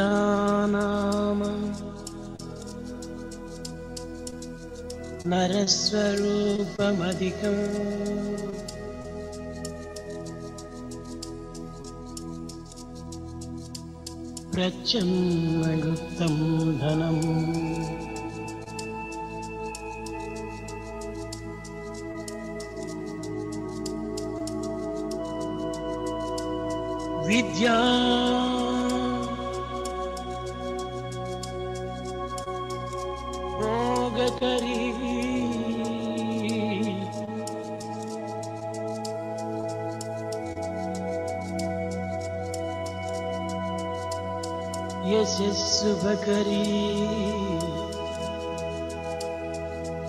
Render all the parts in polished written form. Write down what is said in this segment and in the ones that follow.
विद्यानाम नरस्वरूपमधिकम् प्रच्छन्नगुप्तं धनम् विद्या भोगकरी यशस्सुभकरी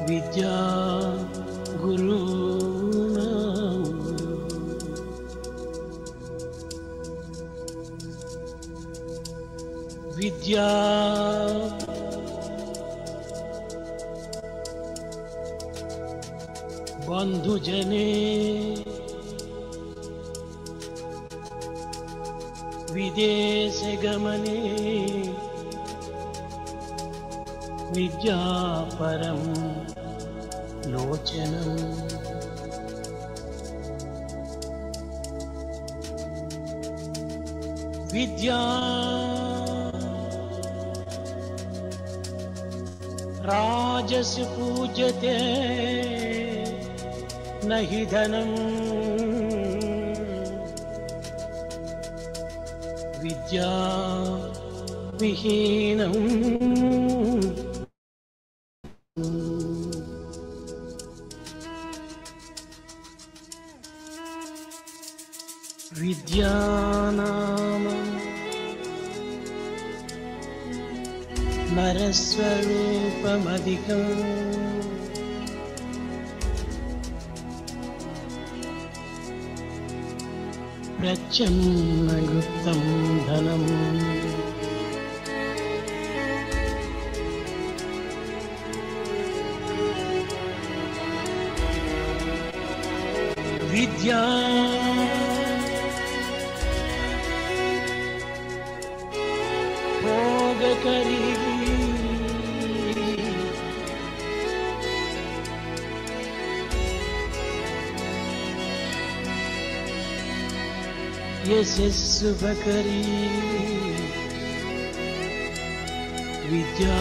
विद्या गुरुणां विद्या बंधुजने विदेश गमने विद्या परम लोचनम् विद्या राजस पूज्यते नहि धनम् विद्या विहीनम् विद्यानाम नरस्वरूपमधिकम् प्रच्छन्नगुप्तं धनम् विद्या भोगकरी यशस्सुभकरी विद्या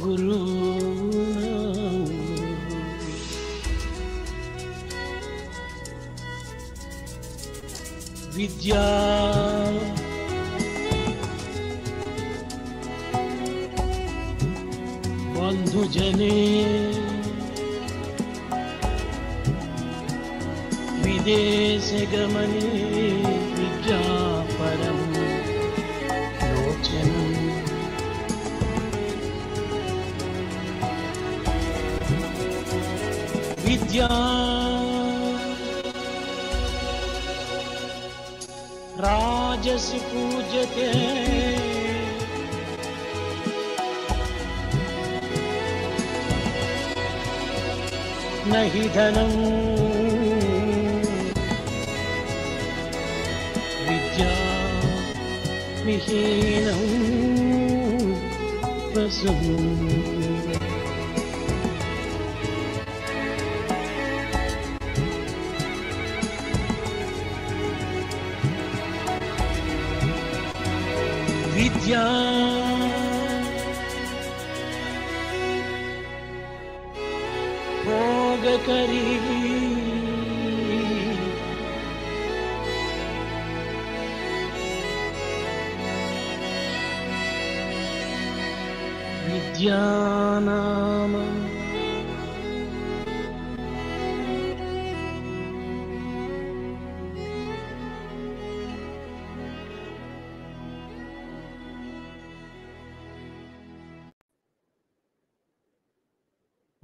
गुरुणां विद्या बंधुजने विदेश गमने विद्या परम लोचनम् विद्या राजस पूज्यते नहि धनम् विद्या विहीनं पशुम् विद्या भोगकरी विद्यानाम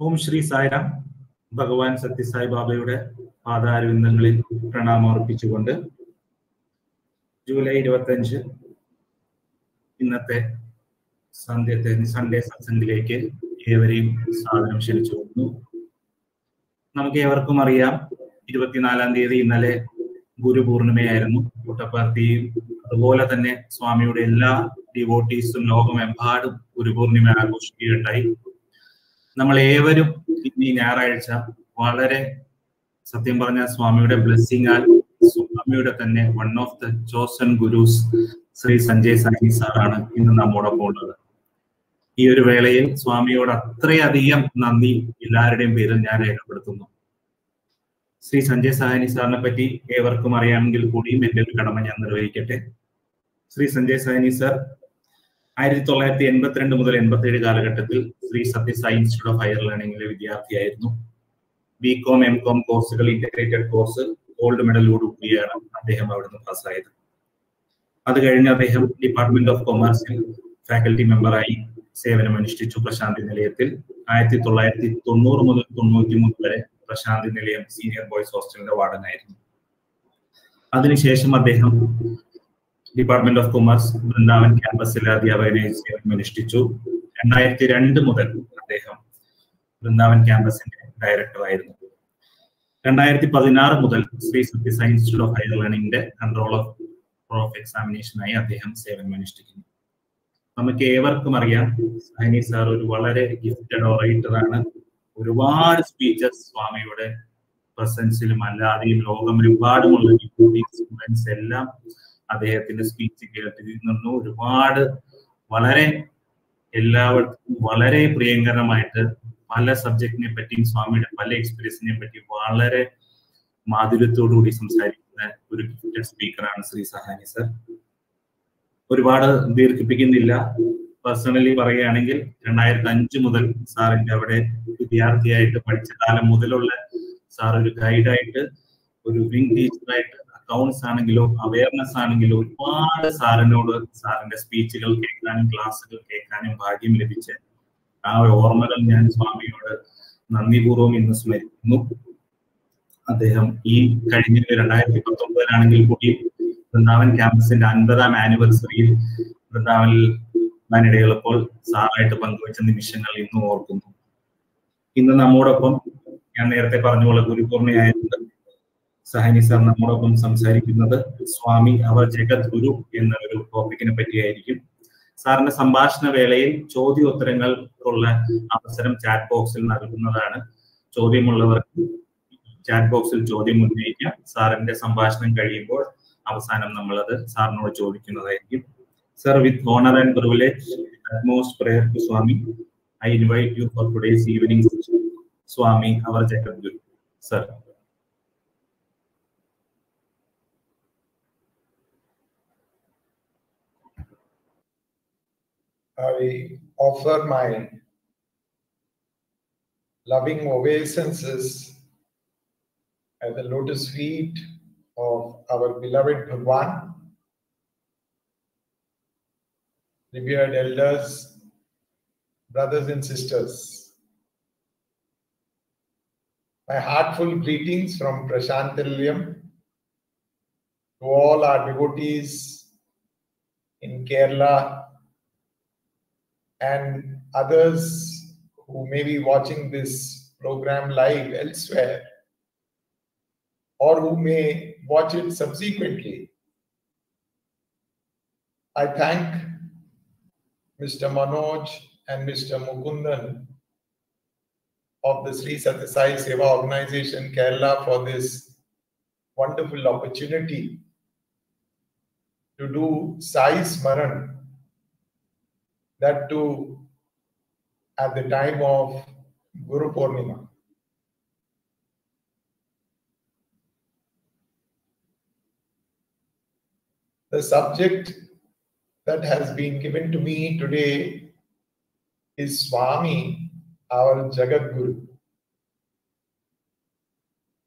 ओम श्री साईराम भगवान सत्य साई बाबയുടെ പാദാരവിന്ദങ്ങളിൽ പ്രണാമം അർപ്പിച്ചുകൊണ്ട് ജൂലൈ 25 ഇന്നത്തെ സൺഡേ സത്സംഗിലേക്ക് ഏവരെയും സാദരം ക്ഷണിച്ചു കൊണ്ടു. നമുക്ക് ഏവർക്കും അറിയാം, 24-ാം തീയതി ഇന്നലെ ഗുരുപൂർണിമയായിരുന്നു. പുട്ടപ്പർത്തിയും അതുപോലെ തന്നെ സ്വാമിയുടെ എല്ലാ ഡിവോട്ടീസും ലോകമെമ്പാടും ഗുരുപൂർണിമ ആഘോഷിക്കുകയുണ്ടായി. നമ്മൾ ഏവരും ഇന്ന് ഈ ഞായറാഴ്ച വളരെ സത്യം പറഞ്ഞ സ്വാമിയുടെ ബ്ലെസ്സിങ്ങാൽ സ്വാമിയുടെ തന്നെ one of the chosen gurus Shri Sanjay Sahni സാറാണ് ഇന്ന് നമ്മോടൊപ്പം ഉള്ളത്. ഈ ഒരു വേളയിൽ സ്വാമിയോട് അത്രയധികം നന്ദി എല്ലാവരുടെയും പേരിൽ ഞാൻ രേഖപ്പെടുത്തുന്നു. ശ്രീ സഞ്ജയ് സാഹ്നി സാറിനെ പറ്റി ഏവർക്കും അറിയാമെങ്കിൽ കൂടിയും എൻ്റെ ഒരു കടമ ഞാൻ നിർവഹിക്കട്ടെ. ശ്രീ സഞ്ജയ് സാഹ്നി സാർ 1982 മുതൽ 87 കാലഘട്ടത്തിൽ Shri Sathya Sai institute of higher ലേണിംഗിലെ വിദ്യാർത്ഥിയായിരുന്നു. ബികോം എംകോം കോഴ്സുകൾ ഇന്റഗ്രേറ്റഡ് കോഴ്സ് ഗോൾഡ് മെഡലോട് കൂടിയാണ് അദ്ദേഹം അവിടുന്ന് പാസ്സായത്. അത് കഴിഞ്ഞ് അദ്ദേഹം ഡിപ്പാർട്ട്മെന്റ് ഓഫ് കൊമേഴ്സിൽ ഫാക്കൽറ്റി മെമ്പറായി സേവനമനുഷ്ഠിച്ചു പ്രശാന്തി നിലയത്തിൽ. 1990 മുതൽ 93 വരെ പ്രശാന്തി നിലയം സീനിയർ ബോയ്സ് ഹോസ്റ്റലിന്റെ വാർഡനായിരുന്നു. അതിനുശേഷം അദ്ദേഹം ഡിപ്പാർട്ട്മെന്റ് ഓഫ് കൊമേഴ്സ് ബൃന്ദാവൻ ക്യാമ്പസിലെ അധ്യാപകനായി സേവനമനുഷ്ഠിച്ചു. 2002 മുതൽ അദ്ദേഹം ബൃന്ദാവൻ ക്യാമ്പസിന്റെ ഡയറക്ടറായിരുന്നു. 2016 മുതൽ Shri Sathya Sai institute of higher ലേണിംഗിന്റെ കൺട്രോളർ ഓഫ് എക്സാമിനേഷനായി അദ്ദേഹം സേവനമനുഷ്ഠിക്കുന്നു. നമുക്ക് ഏവർക്കും അറിയാം, സാഹ്നി സാർ ഒരു വളരെ ഗിഫ്റ്റഡ് ഓറേറ്ററാണ്. ഒരുപാട് സ്പീച്ചസ് സ്വാമിയുടെ പ്രസൻസിലും അല്ലാതെയും ലോകമെമ്പാടുമുള്ള സ്റ്റുഡൻസ് എല്ലാം അദ്ദേഹത്തിന്റെ സ്പീച്ച് കേട്ടിരുന്നു. ഒരുപാട് വളരെ എല്ലാവർക്കും വളരെ പ്രിയങ്കരമായിട്ട് പല സബ്ജക്റ്റിനെ പറ്റിയും സ്വാമിയുടെ പല എക്സ്പീരിയൻസിനെ പറ്റി വളരെ മാധുര്യത്തോടുകൂടി സംസാരിക്കുന്ന ഒരു ഗിഫ്റ്റഡ് സ്പീക്കറാണ് ശ്രീ സാഹ്നി സർ. ഒരുപാട് ദീർഘിപ്പിക്കുന്നില്ല. പേഴ്സണലി പറയുകയാണെങ്കിൽ 2005 മുതൽ സാറിന്റെ അവിടെ വിദ്യാർത്ഥിയായിട്ട് പഠിച്ച കാലം മുതലുള്ള സാർ ഒരു ഗൈഡായിട്ട്, ഒരു വിംഗ് ടീച്ചറായിട്ട്, അക്കൗണ്ട്സ് ആണെങ്കിലും അവയർനെസ് ആണെങ്കിലും ഒരുപാട് സാറിനോട് സാറിന്റെ സ്പീച്ചുകൾ കേൾക്കാനും ക്ലാസ്സുകൾ കേൾക്കാനും ഭാഗ്യം ലഭിച്ച ആ ഒരു ഓർമ്മകൾ ഞാൻ സ്വാമിയോട് നന്ദിപൂർവ്വം ഇന്ന് സ്മരിക്കുന്നു. അദ്ദേഹം ഈ കഴിഞ്ഞ 2019 കൂടി ബൃന്ദാവൻ ക്യാമ്പസിന്റെ 50-ാം ആനിവേഴ്സറിയിൽ ബൃന്ദാവനിൽ വനിടകളപ്പോൾ സാറായിട്ട് പങ്കുവച്ച നിമിഷങ്ങൾ ഇന്നും ഓർക്കുന്നു. ഇന്ന് നമ്മോടൊപ്പം ഞാൻ നേരത്തെ പറഞ്ഞ പോലെ ഗുരുപൂർണിമയായത് സാഹ്നി സാർ നമ്മോടൊപ്പം സംസാരിക്കുന്നത് സ്വാമി അവർ ജഗത് ഗുരു എന്ന ഒരു ടോപ്പിക്കിനെ പറ്റിയായിരിക്കും. സാറിന്റെ സംഭാഷണ വേളയിൽ ചോദ്യോത്തരങ്ങൾക്കുള്ള അവസരം ചാറ്റ് ബോക്സിൽ നൽകുന്നതാണ്. ചോദ്യമുള്ളവർക്ക് ചാറ്റ് ബോക്സിൽ ചോദ്യം ഉന്നയിക്കാം. സാറിന്റെ സംഭാഷണം കഴിയുമ്പോൾ അവസാനം നമ്മളത് സാറിനോട് ചോദിക്കുന്നതായിരിക്കും. Sir, with honour and privilege, utmost prayer to Swami, I invite you for today's evening session. Swami, our Jagath Guru. Sir. I offer my loving obeisances at the lotus feet of our beloved Bhagwan, revered elders, brothers and sisters. My heartful greetings from Prashantilyam to all our devotees in Kerala and others who may be watching this program live elsewhere or who may watch it subsequently. I thank Mr. Manoj and Mr. Mukundan of the Sri Sathya Sai Seva Organization Kerala for this wonderful opportunity to do Sai Smaran, that too at the time of Guru Purnima. The subject that has been given to me today is Swami, our Jagath Guru.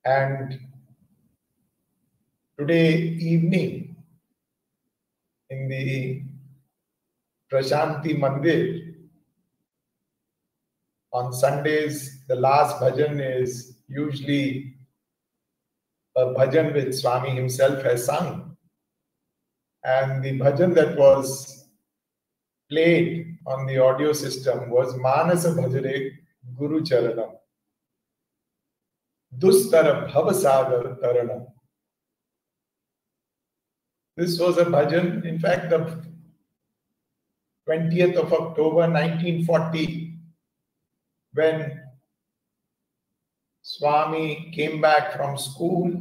And today evening in the Prashanti Mandir, on Sundays, the last bhajan is usually a bhajan which Swami himself has sung. And the bhajan that was played on the audio system was Manasa Bhajare Guru Charanam. Dustara Bhavasagar Taranam. This was a bhajan, in fact, the 20th of October 1940, when Swami came back from school,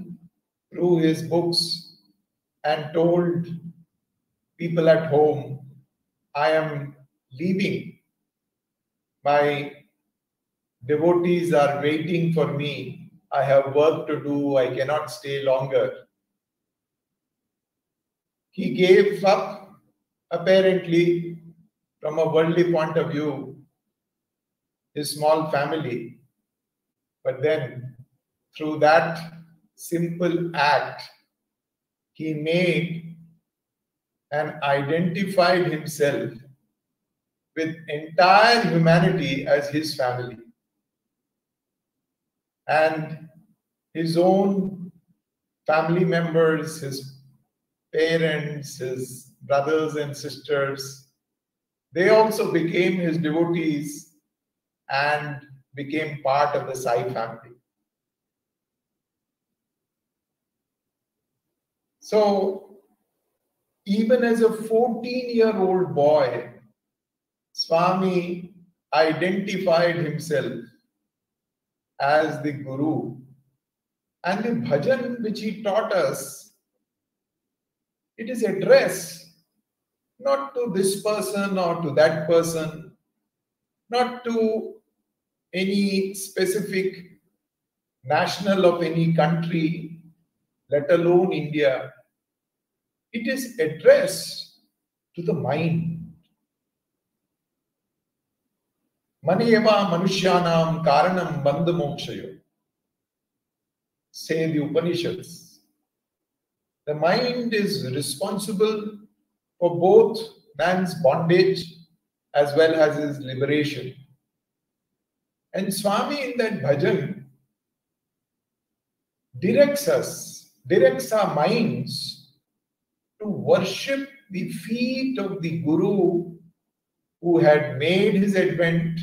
threw his books and told people at home, I am leaving. My devotees are waiting for me. I have work to do. I cannot stay longer. He gave up, apparently, from a worldly point of view, his small family. But then, through that simple act, he made and identified himself with entire humanity as his family. And his own family members, his parents, his brothers and sisters, they also became his devotees and became part of the Sai family. So, even as a 14-year-old boy, Swami identified himself as the Guru. And the bhajan which he taught us, it is addressed not to this person or to that person, not to any specific national of any country, let alone India. It is addressed to the mind. Maneva manushyanam karanam bandha mokshayo, say the Upanishads. The mind is responsible for both man's bondage as well as his liberation. And Swami in that bhajan directs our minds to worship the feet of the Guru who had made his advent,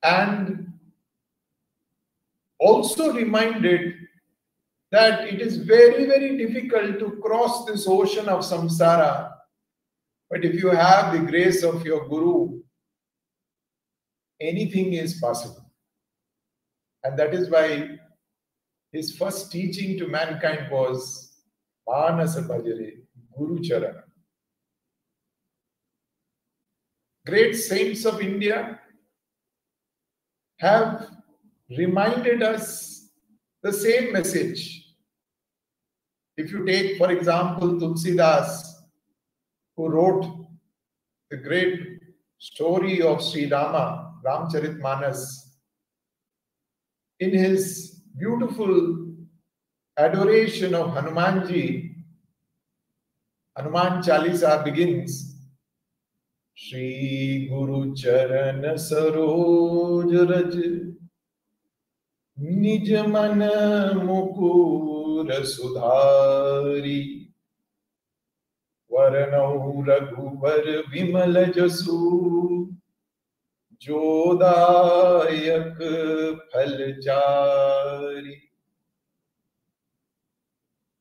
and also reminded that it is very, very difficult to cross this ocean of samsara. But if you have the grace of your Guru, anything is possible. And that is why his first teaching to mankind was Manasa Bhajare Guru Charana. Great saints of India have reminded us the same message. If you take, for example, Tulsidas, who wrote the great story of Sri Rama, Ramcharitmanas, in his beautiful adoration of Hanumanji, Hanuman Chalisa begins, Shri Guru Charana Saroj Raj Nij Mana Mukur Sudhari Varanau Raghuvar Vimal Jasu Jodayak Phalchari.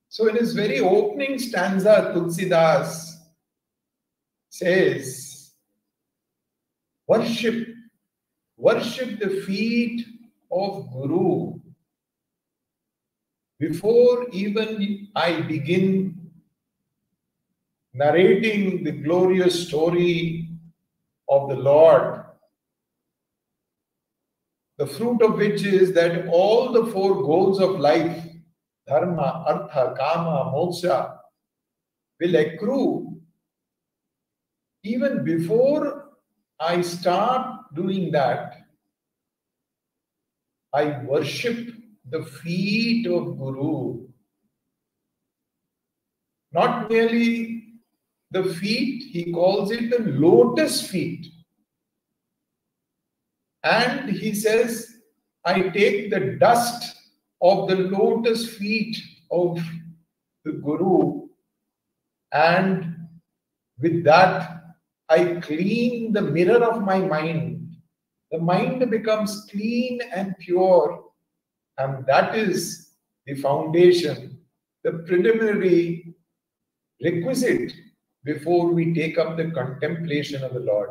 So in his very opening stanza, Tulsidas says, worship the feet of Guru. Before even I begin narrating the glorious story of the Lord, the fruit of which is that all the four goals of life, dharma, artha, kama, moksha, will accrue. Even before I start doing that, I worship the feet of Guru. Not merely the feet, he calls it the lotus feet. And he says, I take the dust of the lotus feet of the Guru and With that, I clean the mirror of my mind. The mind becomes clean and pure, and that is the foundation, the preliminary requisite before we take up the contemplation of the Lord.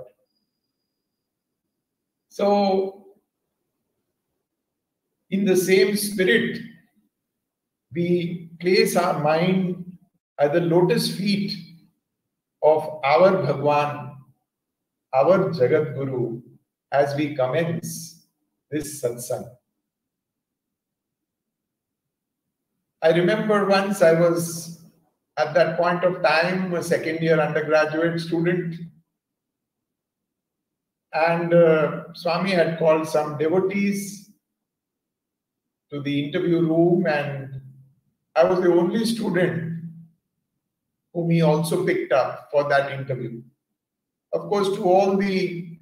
So, in the same spirit, we place our mind at the lotus feet of our Bhagwan, our Jagat Guru, as we commence this satsang. I remember once I was at that point of time a second-year undergraduate student, and Swami had called some devotees to the interview room, and I was the only student whom he also picked up for that interview. Of course, to all the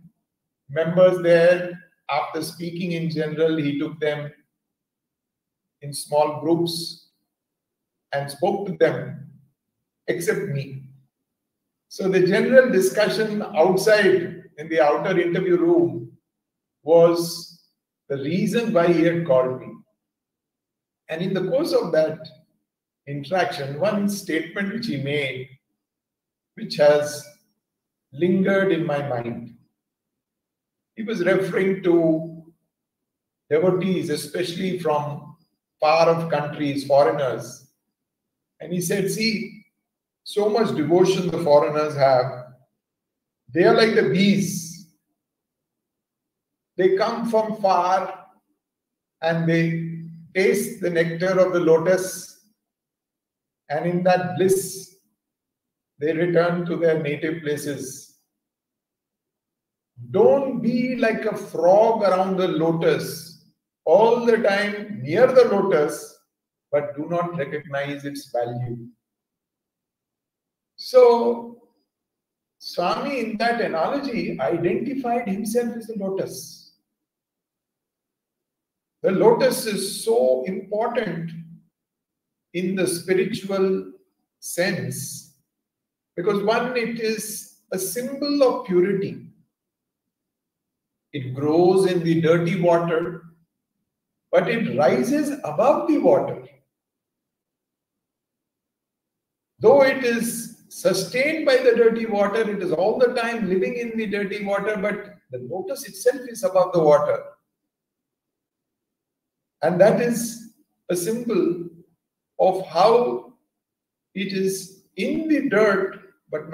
members there, after speaking in general, he took them in small groups and spoke to them, except me. So the general discussion outside in the outer interview room was the reason why he had called me. And in the course of that interaction, one statement which he made, which has lingered in my mind. He was referring to devotees, especially from far-off countries, foreigners. And he said, see, so much devotion the foreigners have. They are like the bees. They come from far and they taste the nectar of the lotus, and in that bliss, they return to their native places. Don't be like a frog around the lotus, all the time near the lotus, but do not recognize its value. So, Swami, in that analogy, identified himself as the lotus. The lotus is so important in the spiritual sense because one, it is a symbol of purity. It grows in the dirty water, but it rises above the water. Though it is sustained by the dirty water, it is all the time living in the dirty water, but the lotus itself is above the water. And that is a symbol of how it is in the dirt, but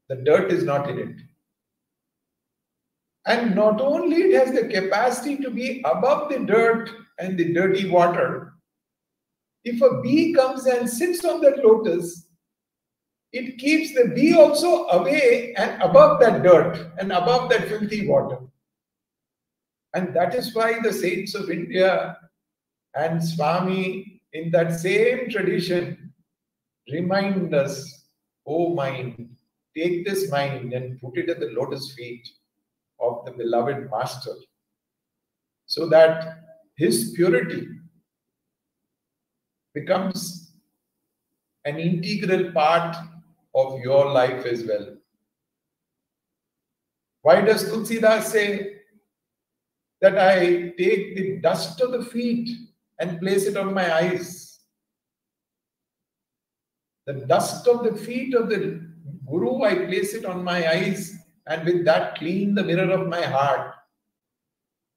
the dirt is not in it. And not only it has the capacity to be above the dirt and the dirty water, if a bee comes and sits on that lotus, it keeps the bee also away and above that dirt and above that filthy water. And that is why the saints of India and Swami in that same tradition remind us, oh mind, take this mind and put it at the lotus feet of the beloved Master, so that his purity becomes an integral part of your life as well. Why does Tulsidas say that I take the dust of the feet and place it on my eyes? The dust of the feet of the Guru, I place it on my eyes, and with that clean the mirror of my heart,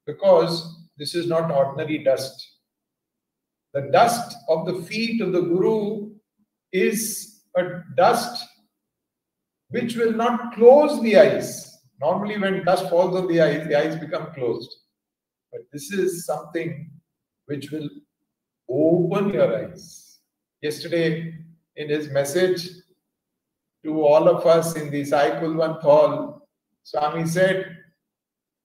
because this is not ordinary dust. The dust of the feet of the Guru is a dust which will not close the eyes. Normally when dust falls on the eyes become closed. But this is something which will open your eyes. Yesterday, in his message to all of us in the Sai Kulwant Hall, Swami said,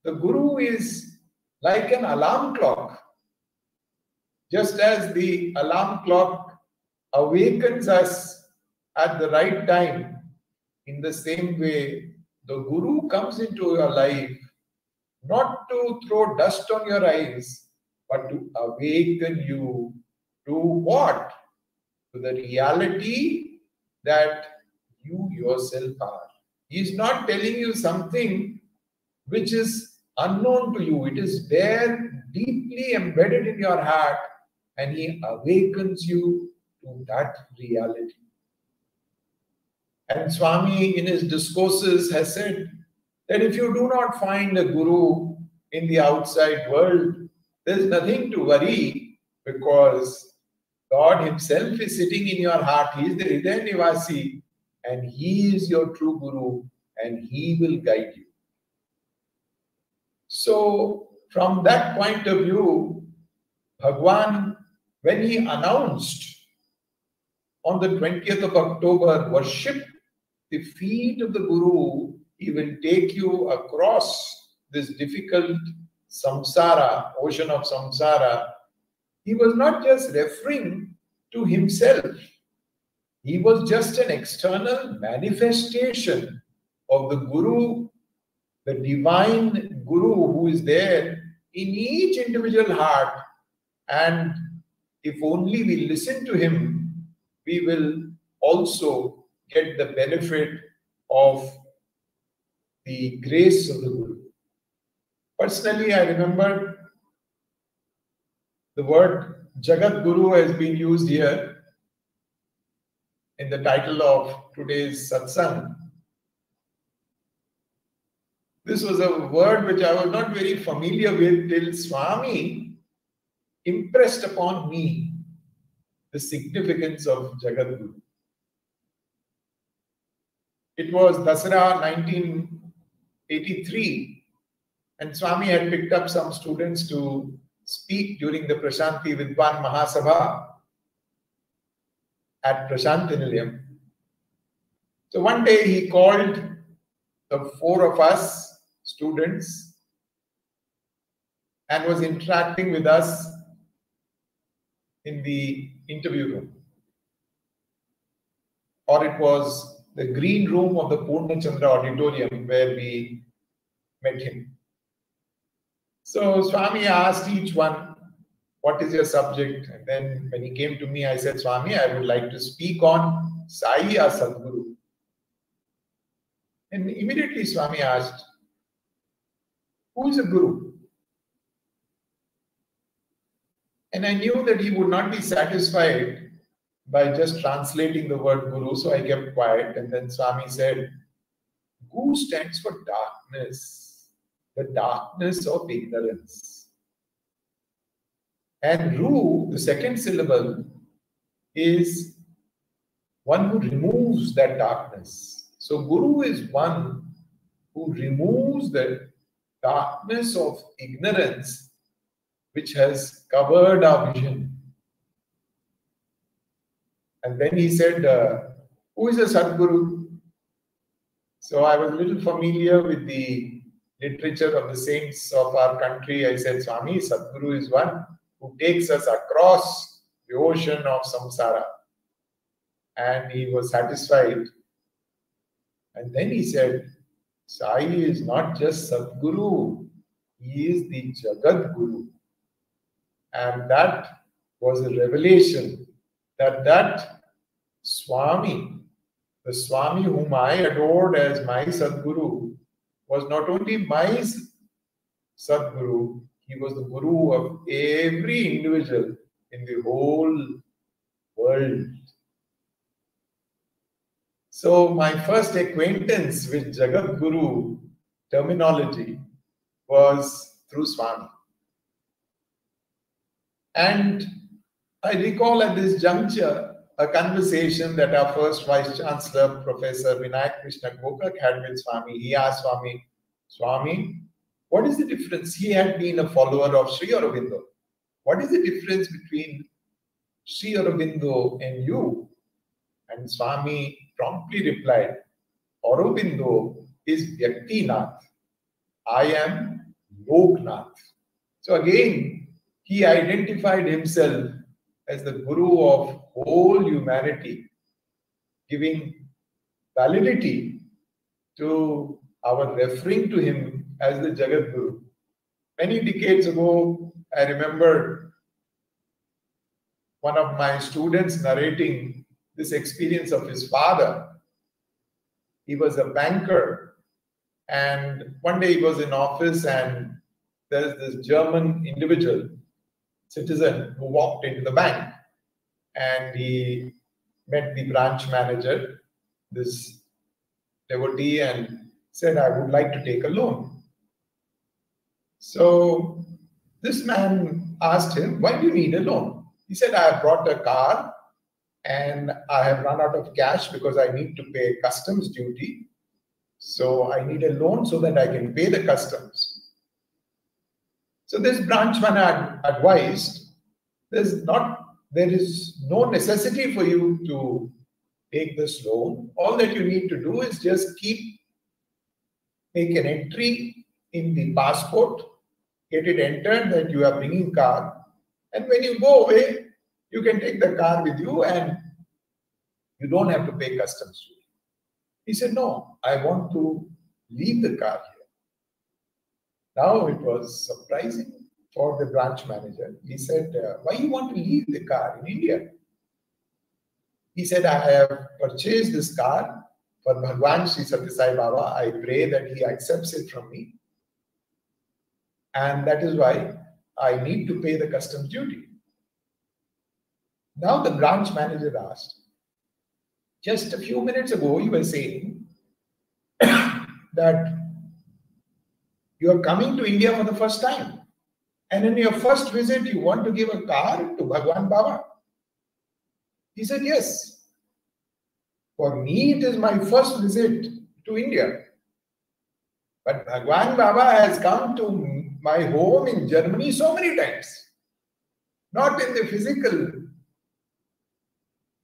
the Guru is like an alarm clock. Just as the alarm clock awakens us at the right time, in the same way, the Guru comes into your life not to throw dust on your eyes, but to awaken you to what? To the reality that you yourself are. He is not telling you something which is unknown to you. It is there, deeply embedded in your heart, and he awakens you to that reality. And Swami in his discourses has said that if you do not find a guru in the outside world, there is nothing to worry, because God himself is sitting in your heart. He is the Hridaya Nivasi, and he is your true guru, and he will guide you. So from that point of view, Bhagwan, when he announced on the 20th of October, worship the feet of the Guru, he will take you across this difficult samsara, ocean of samsara. He was not just referring to himself. He was just an external manifestation of the Guru, the divine Guru who is there in each individual heart. And if only we listen to him, we will also get the benefit of the grace of the Guru. Personally, I remember the word Jagath Guru has been used here in the title of today's Satsang. This was a word which I was not very familiar with till Swami impressed upon me the significance of Jagath Guru. It was Dasara 1983, and Swami had picked up some students to speak during the Prashanti Vidwan Mahasabha at Prashanti Nilayam. So one day he called the four of us students and was interacting with us in the interview room. Or it was the green room of the Purna Chandra auditorium where we met him. So Swami asked each one, what is your subject? And then when he came to me, I said, Swami, I would like to speak on Sai or Sadguru. And immediately Swami asked, who is a Guru? And I knew that he would not be satisfied by just translating the word Guru, so I kept quiet. And then Swami said, Guru stands for darkness, the darkness of ignorance. And Ru, the second syllable, is one who removes that darkness. So Guru is one who removes the darkness of ignorance which has covered our vision. And then he said, who is a Sadguru? So I was a little familiar with the literature of the saints of our country. I said, Swami, Sadguru is one who takes us across the ocean of samsara. And he was satisfied. And then he said, Sai is not just Sadguru, he is the Jagath Guru. And that was a revelation that Swami, the Swami whom I adored as my Sadguru, was not only my Sadguru, he was the Guru of every individual in the whole world. So my first acquaintance with Jagath Guru terminology was through Swami. And I recall at this juncture a conversation that our first Vice Chancellor, Professor Vinayak Krishna Kokak, had with Swami. He asked Swami, Swami, what is the difference? He had been a follower of Sri Aurobindo. What is the difference between Sri Aurobindo and you? And Swami promptly replied, Aurobindo is Vyaktinath. I am Loknath. So again, he identified himself as the Guru of whole humanity, giving validity to our referring to him as the Jagath Guru. Many decades ago, I remember one of my students narrating this experience of his father. He was a banker. And one day he was in office and there's this German individual, citizen, who walked into the bank. And he met the branch manager, this devotee, and said, I would like to take a loan. So this man asked him, why do you need a loan? He said, I have brought a car and I have run out of cash because I need to pay customs duty. So I need a loan so that I can pay the customs. So this branch manager advised, there is no necessity for you to take this loan. All that you need to do is just make an entry in the passport, get it entered that you are bringing car, and when you go away, you can take the car with you and you don't have to pay customs duty. He said, no, I want to leave the car here. Now it was surprising for the branch manager. He said, why you want to leave the car in India? He said, I have purchased this car for Bhagwan Sri Sathya Sai Baba. I pray that he accepts it from me. And that is why I need to pay the customs duty. Now the branch manager asked, just a few minutes ago you were saying that you are coming to India for the first time. And in your first visit, you want to give a car to Bhagwan Baba. He said, yes. For me, it is my first visit to India. But Bhagwan Baba has come to my home in Germany so many times. Not in the physical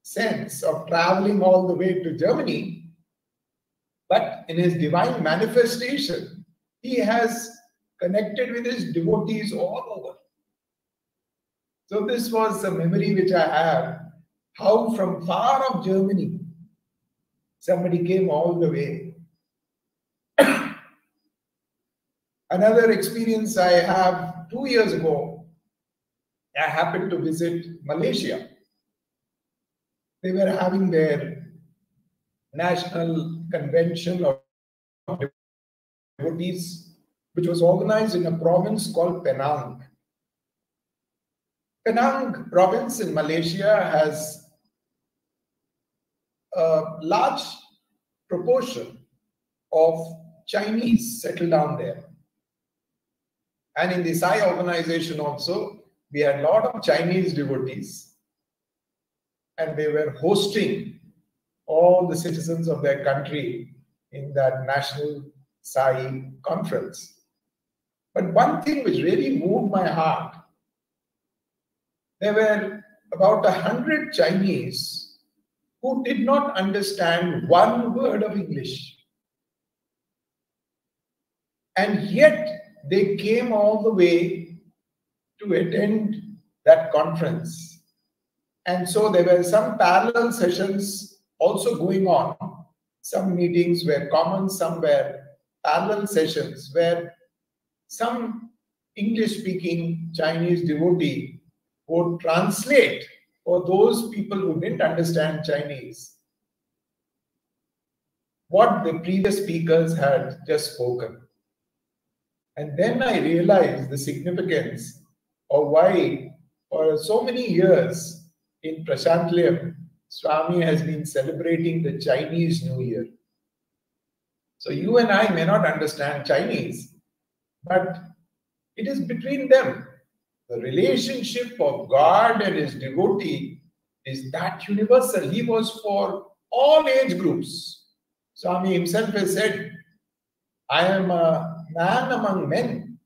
sense of traveling all the way to Germany, but in his divine manifestation, he has connected with his devotees all over. So this was a memory which I have, how from far off Germany, somebody came all the way. Another experience I have 2 years ago, I happened to visit Malaysia. They were having their national convention of devotees, which was organized in a province called Penang. Penang province in Malaysia has a large proportion of Chinese settled down there. And in the Sai organization also, we had a lot of Chinese devotees. And they were hosting all the citizens of their country in that national Sai conference. But one thing which really moved my heart, there were about 100 Chinese who did not understand one word of English. And yet they came all the way to attend that conference. And so there were some parallel sessions also going on. Some meetings were common, some were parallel sessions where some English-speaking Chinese devotee would translate for those people who didn't understand Chinese what the previous speakers had just spoken. And then I realized the significance of why for so many years in Prashantlayam, Swami has been celebrating the Chinese New Year. So you and I may not understand Chinese, but it is between them. The relationship of God and his devotee is that universal. He was for all age groups. Swami himself has said, I am a man among men.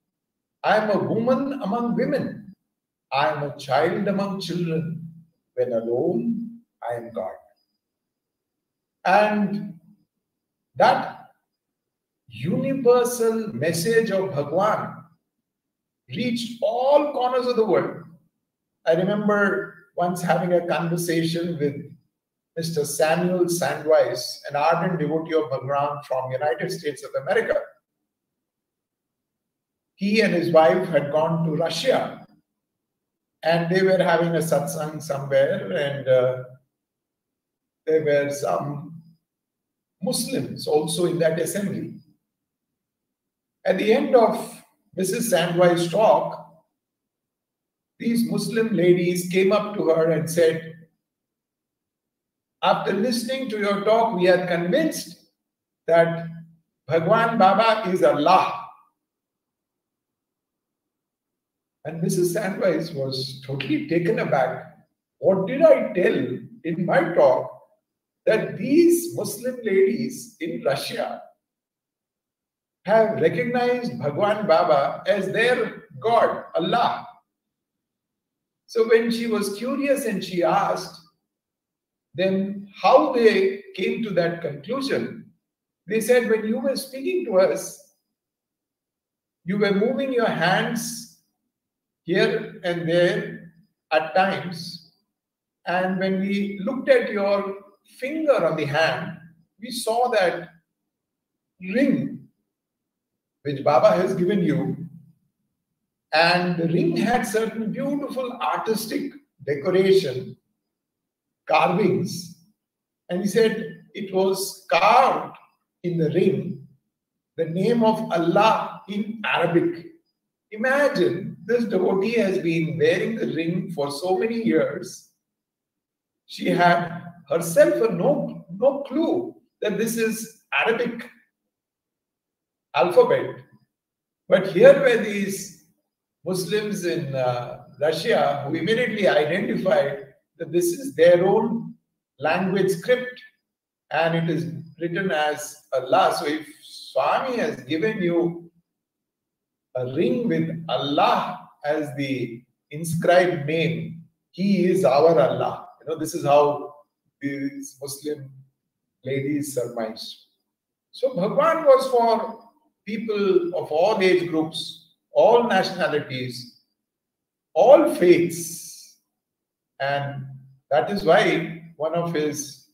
I am a woman among women. I am a child among children. When alone, I am God. And that universal message of Bhagwan reached all corners of the world. I remember once having a conversation with Mr. Samuel Sandweiss, an ardent devotee of Bhagwan from United States of America. He and his wife had gone to Russia and they were having a satsang somewhere, and there were some Muslims also in that assembly. At the end of Mrs. Sandway's talk, these Muslim ladies came up to her and said, after listening to your talk, we are convinced that Bhagwan Baba is Allah. And Mrs. Sandway was totally taken aback. What did I tell in my talk? That these Muslim ladies in Russia have recognized Bhagwan Baba as their God, Allah. So when she was curious and she asked them how they came to that conclusion, they said, when you were speaking to us, you were moving your hands here and there at times. And when we looked at your finger on the hand, we saw that ring which Baba has given you. And the ring had certain beautiful artistic decoration, carvings. And he said it was carved in the ring the name of Allah in Arabic. Imagine, this devotee has been wearing the ring for so many years. She had herself no clue that this is Arabic alphabet. But here were these Muslims in Russia who immediately identified that this is their own language script and it is written as Allah. So if Swami has given you a ring with Allah as the inscribed name, he is our Allah. You know, this is how these Muslim ladies surmised. So Bhagwan was for people of all age groups, all nationalities, all faiths. And that is why one of his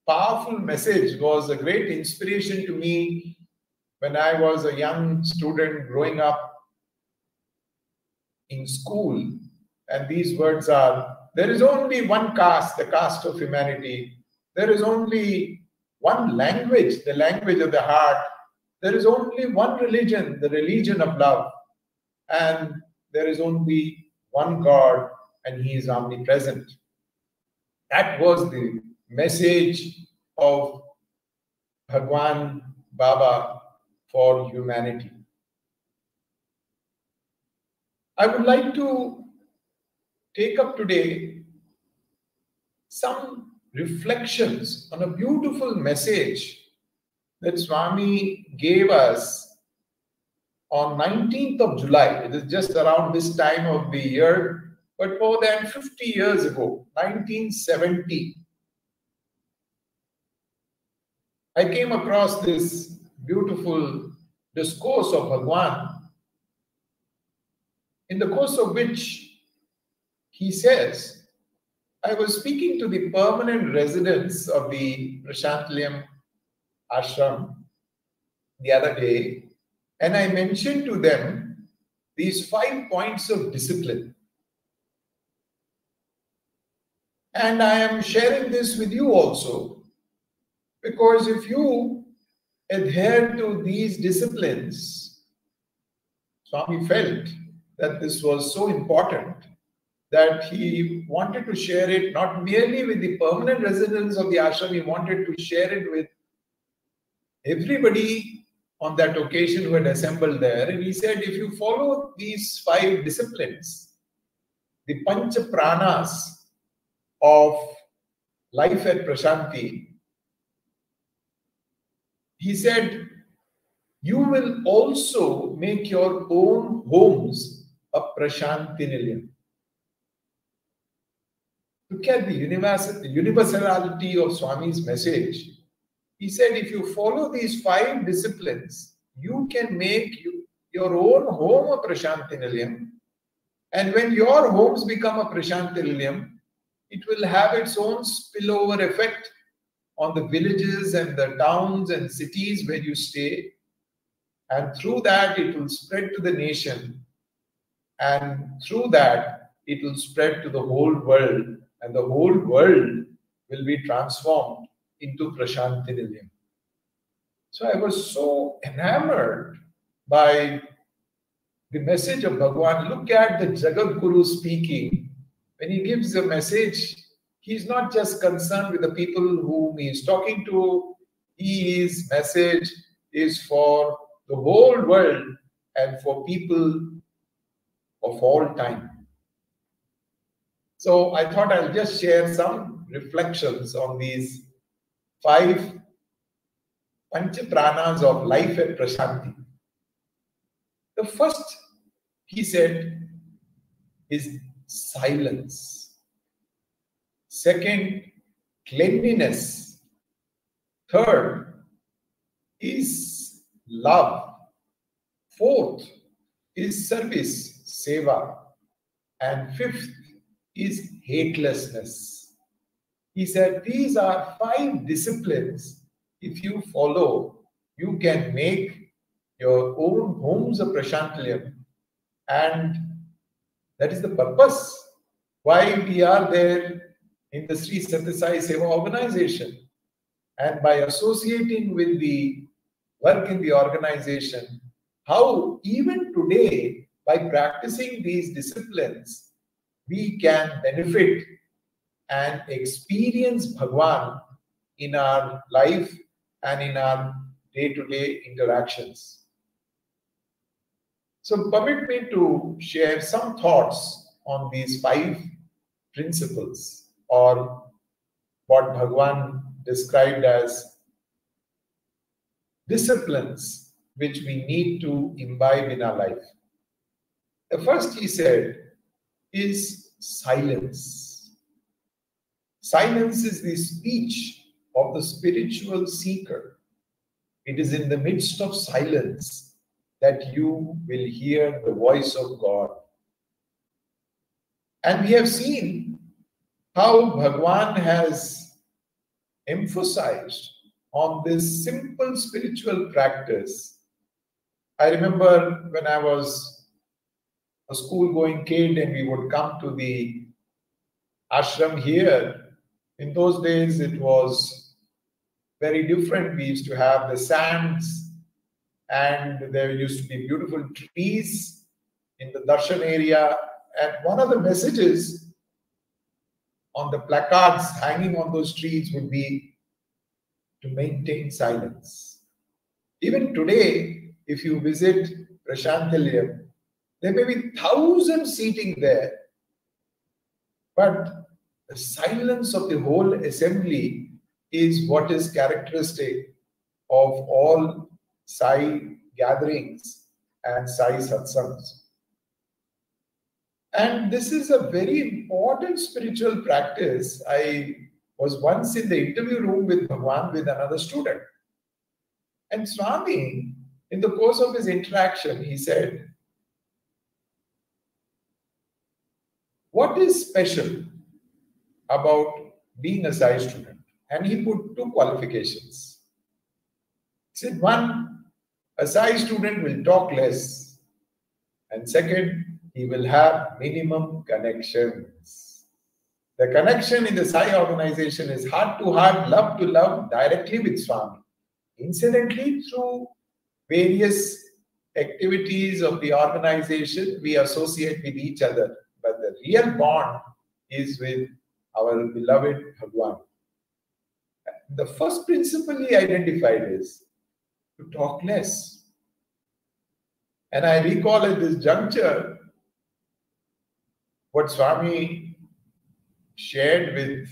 powerful message was a great inspiration to me when I was a young student growing up in school. And these words are, there is only one caste, the caste of humanity. There is only one language, the language of the heart. There is only one religion, the religion of love. And there is only one God, and he is omnipresent. That was the message of Bhagwan Baba for humanity. I would like to take up today some reflections on a beautiful message that Swami gave us on 19th of July. It is just around this time of the year, but more than 50 years ago, 1970. I came across this beautiful discourse of Bhagwan, in the course of which he says, I was speaking to the permanent residents of the Prashantilayam ashram the other day, and I mentioned to them these 5 points of discipline. And I am sharing this with you also, because if you adhere to these disciplines, Swami felt that this was so important that he wanted to share it not merely with the permanent residents of the ashram, he wanted to share it with everybody on that occasion who had assembled there. And he said, if you follow these 5 disciplines, the Pancha Pranas of life at Prashanti, he said, you will also make your own homes a Prashanti Nilayam. Look at the universality of Swami's message. He said, if you follow these 5 disciplines, you can make your own home a Prashanti Nilayam. And when your homes become a Prashanti Nilayam, it will have its own spillover effect on the villages and the towns and cities where you stay. And through that, it will spread to the nation. And through that, it will spread to the whole world. And the whole world will be transformed into Prashanti Nilayam. So I was so enamored by the message of Bhagwan. Look at the Jagat Guru speaking. When he gives a message, he's not just concerned with the people whom he is talking to. His message is for the whole world and for people of all time. So I thought I'll just share some reflections on these 5 Pancha Pranas of life at Prashanti. The first, he said, is silence. Second, cleanliness. Third is love. Fourth is service, seva. And fifth is hatelessness. He said these are 5 disciplines. If you follow, you can make your own homes a Prashantalayam. And that is the purpose why we are there in the Sri Sathya Sai Seva organization. And by associating with the work in the organization, how even today, by practicing these disciplines, we can benefit and experience Bhagwan in our life and in our day-to-day interactions. So permit me to share some thoughts on these 5 principles, or what Bhagwan described as disciplines which we need to imbibe in our life. The first, he said, is silence. Silence is the speech of the spiritual seeker. It is in the midst of silence that you will hear the voice of God. And we have seen how Bhagwan has emphasized on this simple spiritual practice. I remember when I was a school-going kid and we would come to the ashram here. In those days, it was very different. We used to have the sands, and there used to be beautiful trees in the darshan area. And one of the messages on the placards hanging on those trees would be to maintain silence. Even today, if you visit Prashantalayam, there may be thousands seating there, but the silence of the whole assembly is what is characteristic of all Sai gatherings and Sai Satsangs. And this is a very important spiritual practice. I was once in the interview room with Bhagwan with another student. And Swami, in the course of his interaction, he said, what is special about being a Sai student? And he put 2 qualifications. He said, 1, a Sai student will talk less. And second, he will have minimum connections. The connection in the Sai organization is heart to heart, love to love, directly with Swami. Incidentally, through various activities of the organization, we associate with each other. But the real bond is with our beloved Bhagwan. The first principle he identified is to talk less. And I recall at this juncture what Swami shared with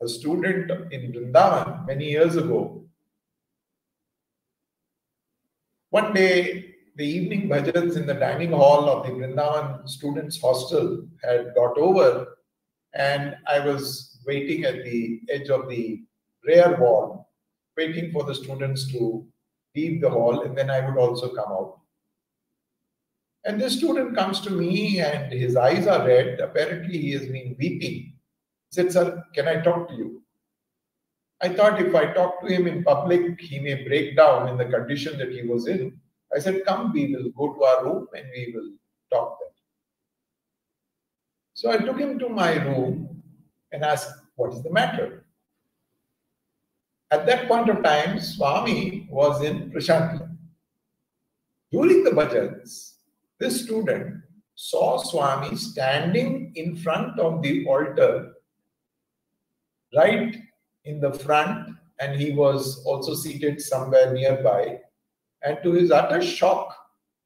a student in Brindavan many years ago. One day, the evening bhajans in the dining hall of the Brindavan students' hostel had got over, and I was waiting at the edge of the prayer wall, waiting for the students to leave the hall, and then I would also come out. And this student comes to me and his eyes are red. Apparently, he has been weeping. He said, "Sir, can I talk to you?" I thought if I talk to him in public, he may break down in the condition that he was in. I said, "Come, we will go to our room and we will talk there." So I took him to my room and asked, "What is the matter?" At that point of time, Swami was in Prashantli. During the bhajans, this student saw Swami standing in front of the altar, right in the front, and he was also seated somewhere nearby. And to his utter shock,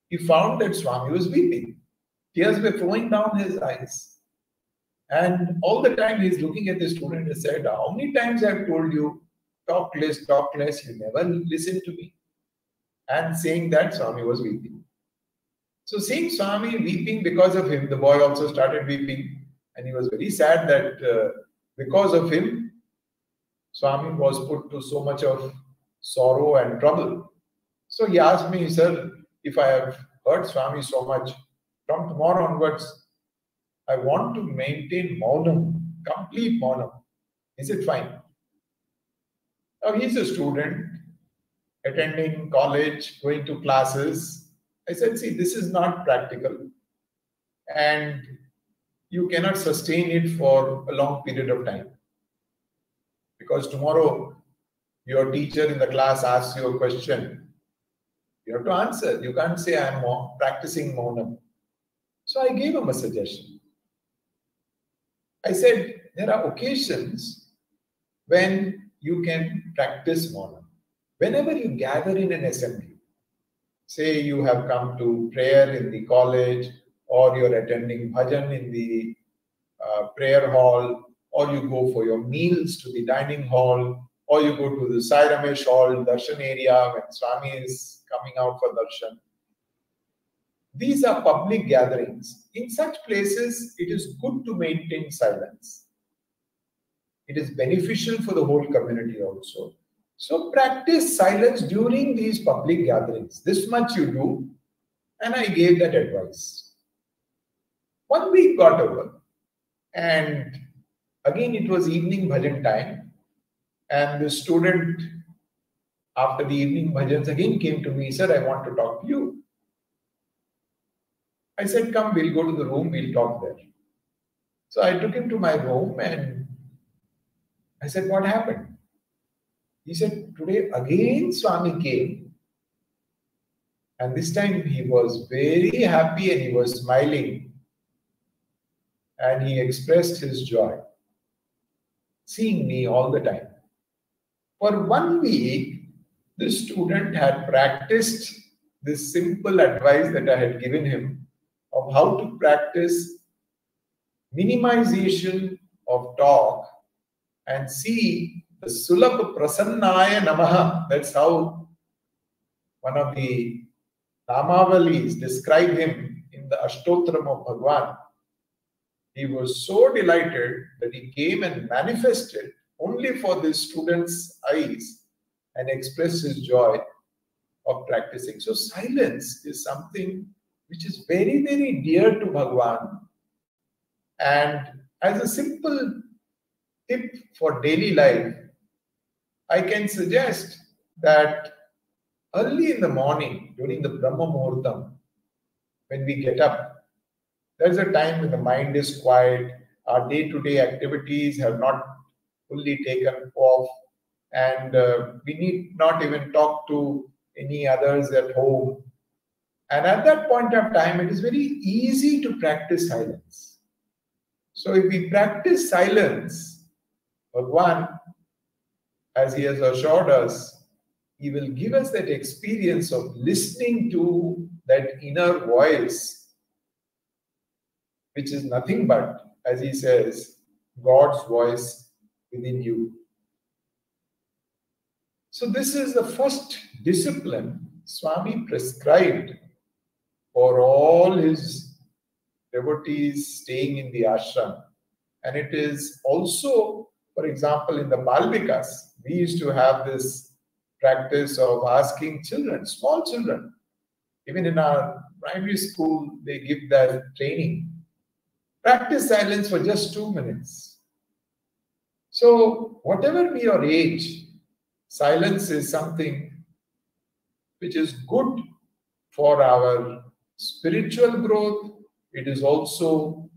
he found that Swami was weeping. Tears were flowing down his eyes. And all the time he's looking at the student and said, how many times I've told you, talk less, you never listen to me. And saying that, Swami was weeping. So seeing Swami weeping because of him, the boy also started weeping. And he was very sad that because of him, Swami was put to so much of sorrow and trouble. So he asked me, sir, if I have hurt Swami so much, from tomorrow onwards, I want to maintain maunam, complete maunam. Is it fine? Now he's a student, attending college, going to classes. I said, see, this is not practical. And you cannot sustain it for a long period of time. Because tomorrow, your teacher in the class asks you a question. You have to answer. You can't say, I'm practicing maunam. So I gave him a suggestion. I said, there are occasions when you can practice maunam. Whenever you gather in an assembly, say you have come to prayer in the college, or you're attending bhajan in the prayer hall, or you go for your meals to the dining hall, or you go to the Sai Ramesh hall, darshan area, when Swami is coming out for darshan. These are public gatherings. In such places, it is good to maintain silence. It is beneficial for the whole community also. So practice silence during these public gatherings. This much you do, and I gave that advice. 1 week got over, and again it was evening bhajan time, and the student after the evening bhajans again came to me, sir, I want to talk to you. I said, come, we'll go to the room, we'll talk there. So I took him to my room and I said, what happened? He said, today again Swami came, and this time he was very happy and he was smiling, and he expressed his joy seeing me all the time. For 1 week, the student had practiced this simple advice that I had given him of how to practice minimization of talk and see the Sulabh Prasannaya Namaha. That's how one of the Namavalis describe him in the Ashtotram of Bhagwan. He was so delighted that he came and manifested only for the student's eyes and expressed his joy of practicing. So silence is something which is very, very dear to Bhagwan. And as a simple tip for daily life, I can suggest that early in the morning, during the Brahma Muhurtam, when we get up, there's a time when the mind is quiet, our day-to-day activities have not fully taken off, and we need not even talk to any others at home. And at that point of time, it is very easy to practice silence. So if we practice silence, Bhagwan, as he has assured us, he will give us that experience of listening to that inner voice, which is nothing but, as he says, God's voice within you. So this is the first discipline Swami prescribed for all his devotees staying in the ashram. And it is also, for example, in the Balvikas, we used to have this practice of asking children, small children, even in our primary school, they give that training. Practice silence for just 2 minutes. So whatever be your age, silence is something which is good for our spiritual growth. It is also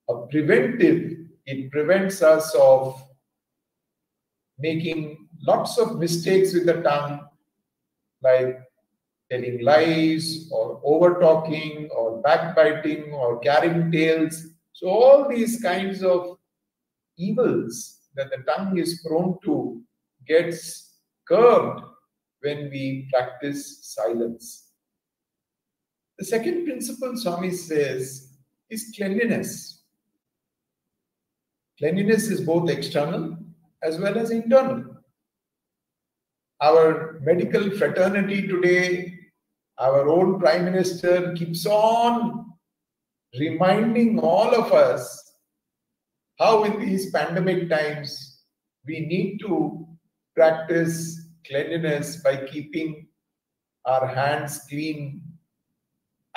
a preventive. It prevents us of making lots of mistakes with the tongue, like telling lies or over talking or backbiting or carrying tales. So all these kinds of evils that the tongue is prone to gets curbed when we practice silence. The second principle Swami says is cleanliness. Cleanliness is both external as well as internal. Our medical fraternity today, our own Prime Minister keeps on reminding all of us how in these pandemic times we need to practice cleanliness by keeping our hands clean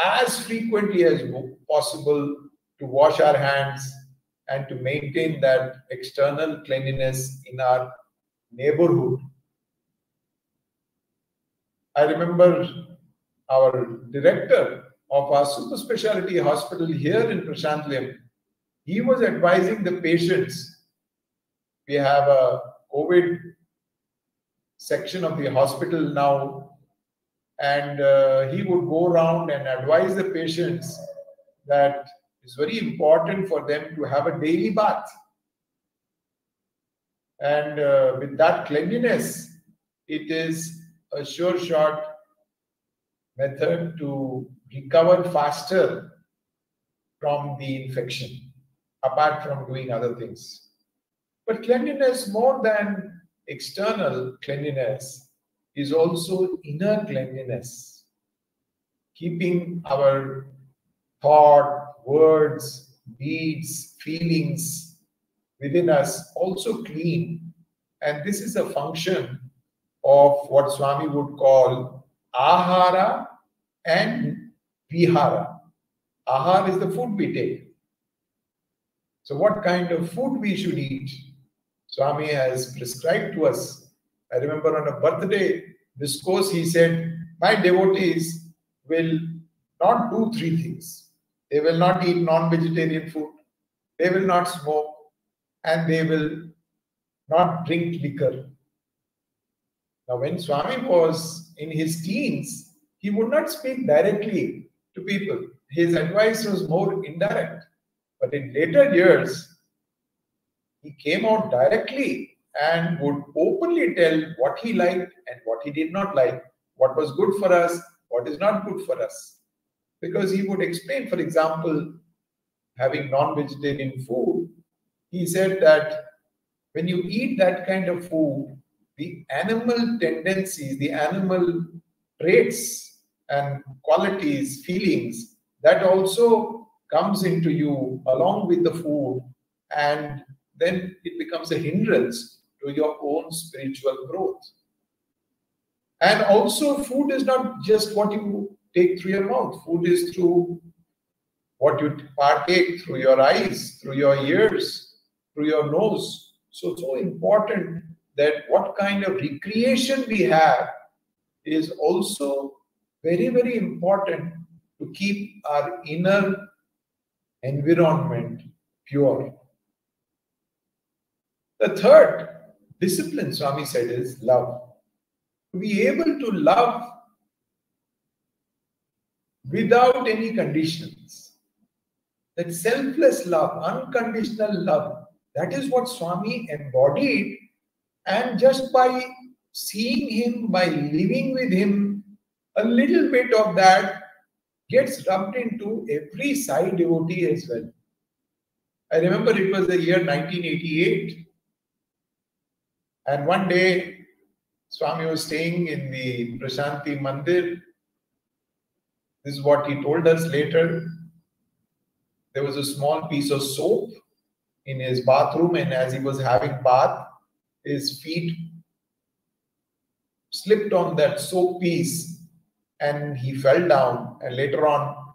as frequently as possible, to wash our hands and to maintain that external cleanliness in our neighborhood. I remember our director of our super specialty hospital here in Prashantlayam, he was advising the patients. We have a COVID section of the hospital now, and he would go around and advise the patients that it's very important for them to have a daily bath. And with that cleanliness, it is a sure shot method to recover faster from the infection, apart from doing other things. But cleanliness, more than external cleanliness, is also inner cleanliness. Keeping our thought, words, deeds, feelings within us also clean. And this is a function of what Swami would call ahara and vihara. Ahara is the food we take. So what kind of food we should eat? Swami has prescribed to us. I remember on a birthday discourse, he said, my devotees will not do three things. They will not eat non-vegetarian food, they will not smoke, and they will not drink liquor. Now, when Swami was in his teens, he would not speak directly to people. His advice was more indirect. But in later years, he came out directly and would openly tell what he liked and what he did not like, what was good for us, what is not good for us. Because he would explain, for example, having non-vegetarian food, he said that when you eat that kind of food, the animal tendencies, the animal traits and qualities, feelings, that also comes into you along with the food, and then it becomes a hindrance to your own spiritual growth. And also, food is not just what you take through your mouth. Food is through what you partake through your eyes, through your ears, through your nose. So important that what kind of recreation we have is also very, very important to keep our inner environment pure. The third discipline, Swami said, is love. To be able to love without any conditions. That selfless love, unconditional love, that is what Swami embodied. And just by seeing him, by living with him, a little bit of that gets rubbed into every Sai devotee as well. I remember it was the year 1988. And one day, Swami was staying in the Prashanti Mandir. This is what he told us later. There was a small piece of soap in his bathroom, and as he was having bath, his feet slipped on that soap piece and he fell down. And later on,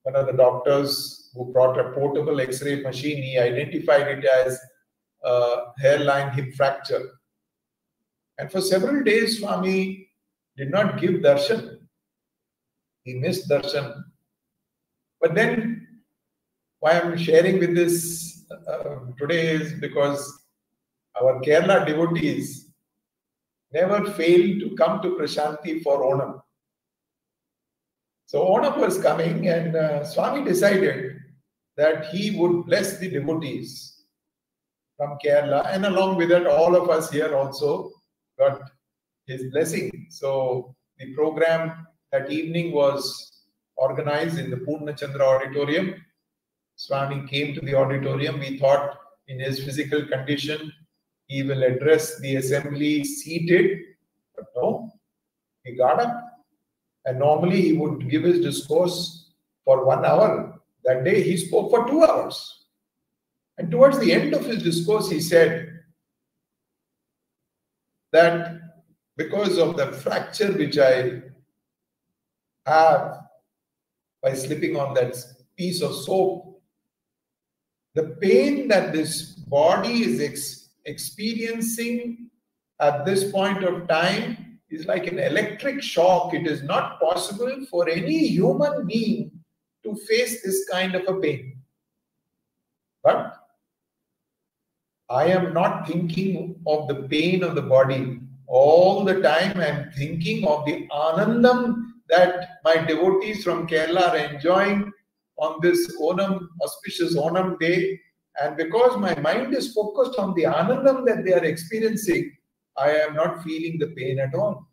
one of the doctors who brought a portable X-ray machine, he identified it as a hairline hip fracture. And for several days, Swami did not give darshan. He missed darshan. But then, why I'm sharing with this today is because our Kerala devotees, never failed to come to Prashanti for Onam. So Onam was coming, and Swami decided that he would bless the devotees from Kerala, and along with that, all of us here also got his blessing. So the program that evening was organized in the Purna Chandra auditorium. Swami came to the auditorium. We thought in his physical condition, he will address the assembly seated, but no, he got up. And normally he would give his discourse for 1 hour. That day he spoke for 2 hours. And towards the end of his discourse, he said that because of the fracture which I have by slipping on that piece of soap, the pain that this body is experiencing at this point of time is like an electric shock. It is not possible for any human being to face this kind of a pain. But I am not thinking of the pain of the body. All the time I am thinking of the anandam that my devotees from Kerala are enjoying on this Onam, auspicious Onam day. And because my mind is focused on the anandam that they are experiencing, I am not feeling the pain at all.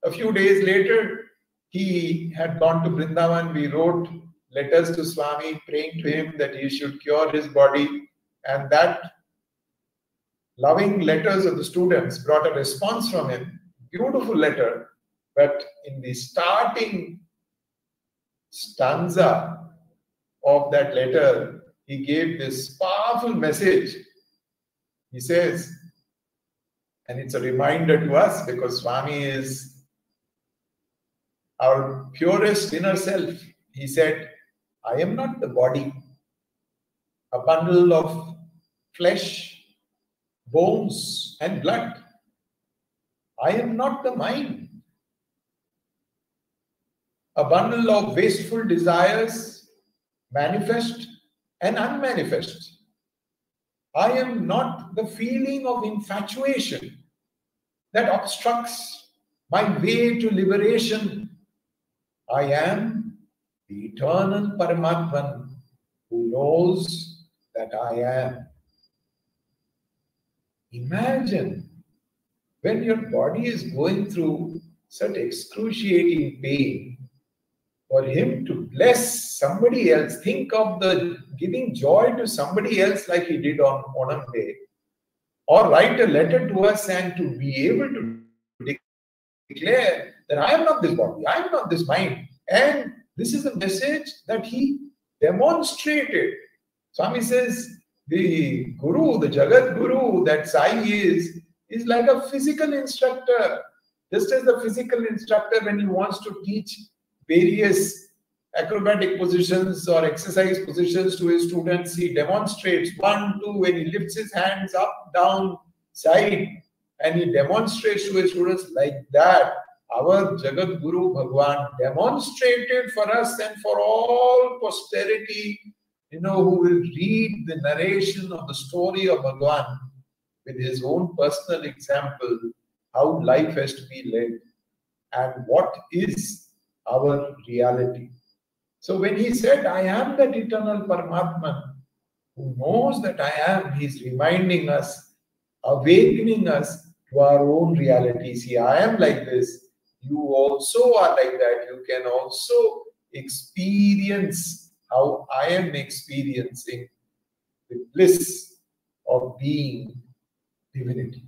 A few days later, he had gone to Brindavan. We wrote letters to Swami praying to him that he should cure his body. And that loving letters of the students brought a response from him. Beautiful letter. But in the starting stanza of that letter, he gave this powerful message. He says, and it's a reminder to us because Swami is our purest inner self. He said, I am not the body, a bundle of flesh, bones and blood. I am not the mind, a bundle of wasteful desires, manifest and unmanifest. I am not the feeling of infatuation that obstructs my way to liberation. I am the eternal Paramatman who knows that I am. Imagine when your body is going through such excruciating pain, for him to bless somebody else, think of the giving joy to somebody else like he did on Onam Day, or write a letter to us and to be able to declare that I am not this body, I am not this mind. And this is a message that he demonstrated. Swami says the Guru, the Jagath Guru that Sai is like a physical instructor. Just as the physical instructor, when he wants to teach various acrobatic positions or exercise positions to his students, he demonstrates 1, 2, when he lifts his hands up, down, side, and he demonstrates to his students like that. Our Jagat Guru Bhagwan demonstrated for us and for all posterity, who will read the narration of the story of Bhagwan with his own personal example, how life has to be led and what is our reality. So when he said, I am that eternal Paramatman who knows that I am, he's reminding us, awakening us to our own reality. See, I am like this. You also are like that. You can also experience how I am experiencing the bliss of being divinity.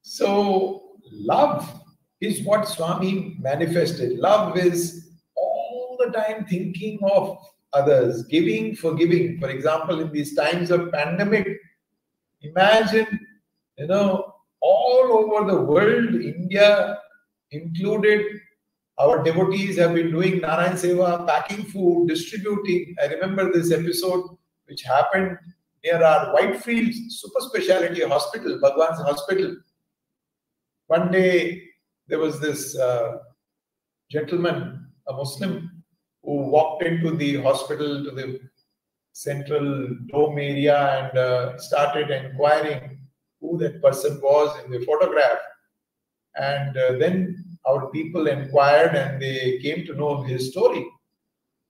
So love is what Swami manifested. Love is all the time thinking of others, giving, forgiving. For example, in these times of pandemic, imagine, all over the world, India included, our devotees have been doing Narayan Seva, packing food, distributing. I remember this episode which happened near our Whitefield super speciality hospital, Bhagwan's hospital. One day, there was this gentleman, a Muslim, who walked into the hospital, to the central dome area, and started inquiring who that person was in the photograph. And then our people inquired and they came to know his story.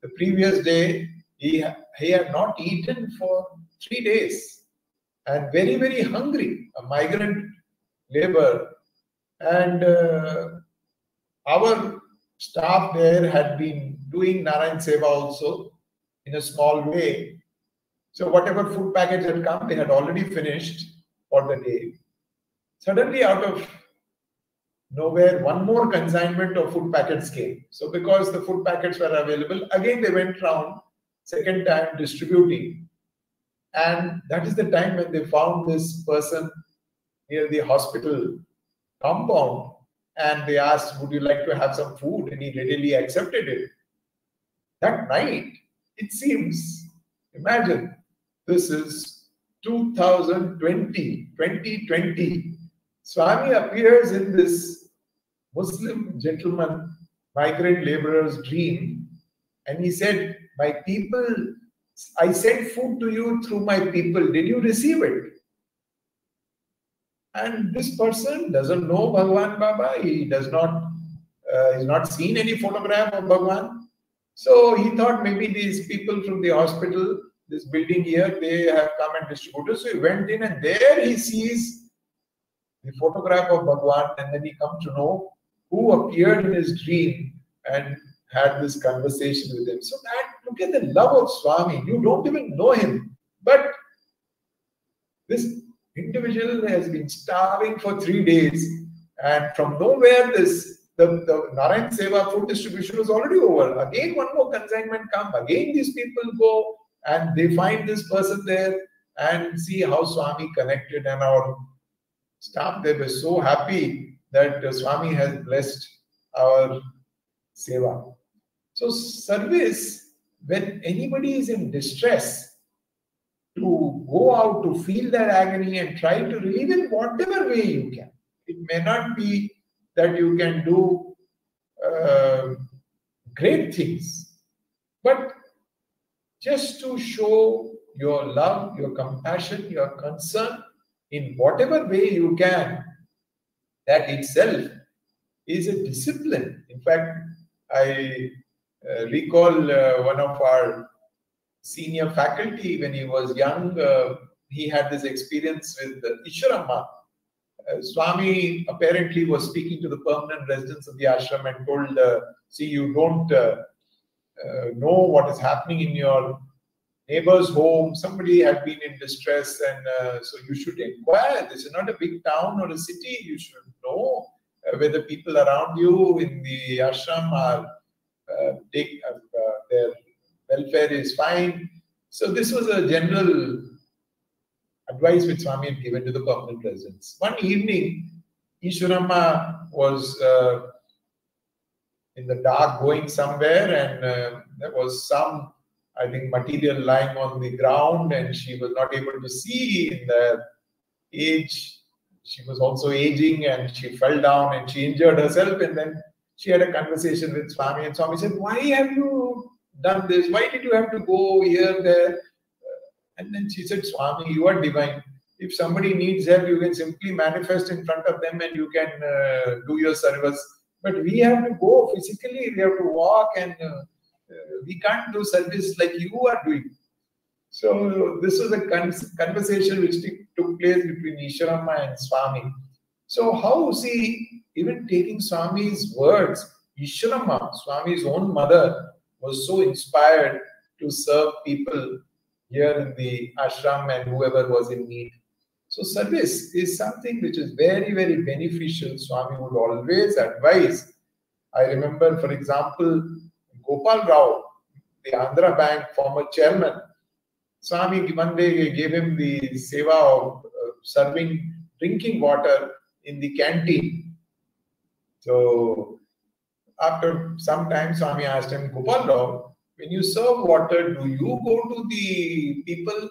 The previous day, he had not eaten for 3 days and very, very hungry, a migrant labor. And our staff there had been doing Narayan Seva also in a small way. So whatever food package had come, they had already finished for the day. Suddenly, out of nowhere, one more consignment of food packets came. So because the food packets were available, again they went round, second time distributing. And that is the time when they found this person near the hospital compound, and they asked, would you like to have some food? And he readily accepted it. That night, it seems, imagine, this is 2020, Swami appears in this Muslim gentleman, migrant laborer's dream, and he said, my people, I sent food to you through my people. Did you receive it? And this person doesn't know Bhagwan Baba. He does not, he's not seen any photograph of Bhagwan. So he thought maybe these people from the hospital, this building here, they have come and distributed. So he went in and there he sees the photograph of Bhagwan, and then he comes to know who appeared in his dream and had this conversation with him. So that, look at the love of Swami. You don't even know him. But this individual has been starving for 3 days, and from nowhere the Narayan Seva food distribution was already over. Again, one more consignment come. Again, these people go and they find this person there and see how Swami connected, and our staff, they were so happy that Swami has blessed our Seva. So service, when anybody is in distress, to go out to feel that agony and try to relieve in whatever way you can. It may not be that you can do great things, but just to show your love, your compassion, your concern in whatever way you can, that itself is a discipline. In fact, I recall one of our senior faculty, when he was young, he had this experience with Ishwaramma. Swami apparently was speaking to the permanent residents of the ashram and told, see, you don't know what is happening in your neighbor's home. Somebody had been in distress, and so you should inquire. This is not a big town or a city. You should know whether people around you in the ashram are their welfare is fine. So this was a general advice which Swami had given to the permanent residents. One evening, Ishwaramma was in the dark going somewhere, and there was some, I think, material lying on the ground, and she was not able to see. In the age, she was also aging, and she fell down and she injured herself, and then she had a conversation with Swami, and Swami said, why have you done this? Why did you have to go here, there? And then she said, Swami, you are divine. If somebody needs help, you can simply manifest in front of them and you can do your service. But we have to go physically, we have to walk, and we can't do service like you are doing. So this was a conversation which took place between Ishwaramma and Swami. So how, see, even taking Swami's words, Ishwaramma, Swami's own mother, was so inspired to serve people here in the ashram and whoever was in need. So service is something which is very, very beneficial. Swami would always advise. I remember, for example, Gopal Rao, the Andhra Bank former chairman, Swami one day gave him the seva of serving drinking water in the canteen. So after some time, Swami asked him, Gopal Rao, when you serve water, do you go to the people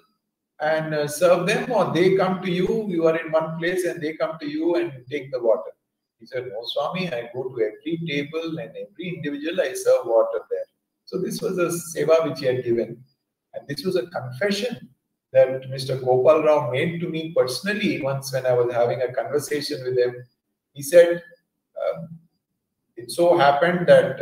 and serve them, or they come to you? You are in one place and they come to you and take the water. He said, no, Swami, I go to every table and every individual, I serve water there. So this was a seva which he had given. And this was a confession that Mr. Gopal Rao made to me personally once when I was having a conversation with him. He said, it so happened that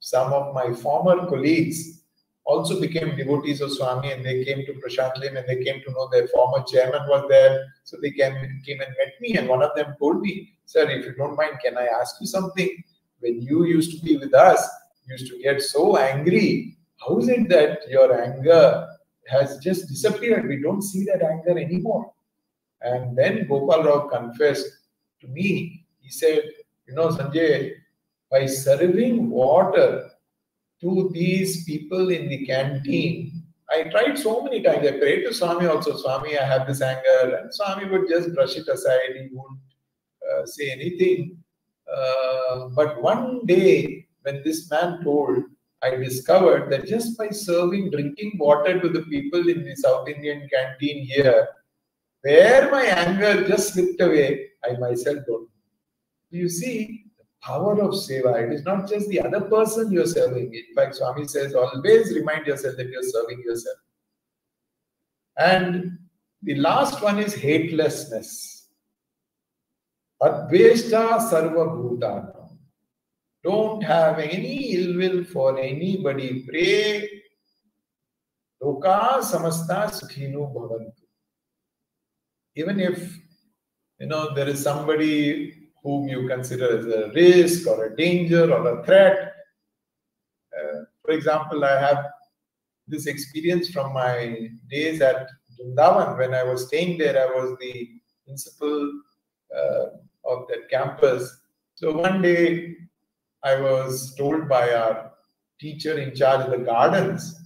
some of my former colleagues also became devotees of Swami, and they came to Prashantlim and they came to know their former chairman was there. So they came and met me, and one of them told me, "Sir, if you don't mind, can I ask you something? When you used to be with us, you used to get so angry. How is it that your anger has just disappeared? We don't see that anger anymore." And then Gopal Rao confessed to me. He said, "You know, Sanjay, by serving water to these people in the canteen, I tried so many times. I prayed to Swami also, Swami, I have this anger." And Swami would just brush it aside. He wouldn't say anything. But one day, when this man told, I discovered that just by serving drinking water to the people in the South Indian canteen here, where my anger just slipped away, I myself don't know. You see, the power of seva. It is not just the other person you are serving. In fact, Swami says, always remind yourself that you are serving yourself. And the last one is hatelessness. Adveshta sarva bhutana. Don't have any ill will for anybody. Pray. Loka samasta sukhinu bhavantu. Even if, there is somebody whom you consider as a risk or a danger or a threat. For example, I have this experience from my days at Brindavan. When I was staying there, I was the principal of that campus. So one day, I was told by our teacher in charge of the gardens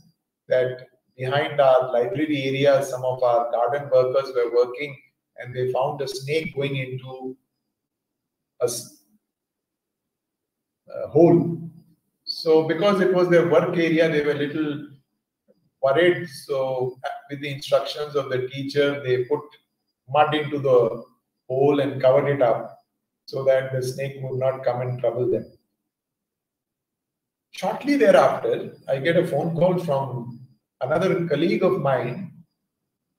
that behind our library area, some of our garden workers were working and they found a snake going into a hole. So because it was their work area, they were a little worried. So with the instructions of the teacher, they put mud into the hole and covered it up so that the snake would not come and trouble them. Shortly thereafter, I get a phone call from another colleague of mine.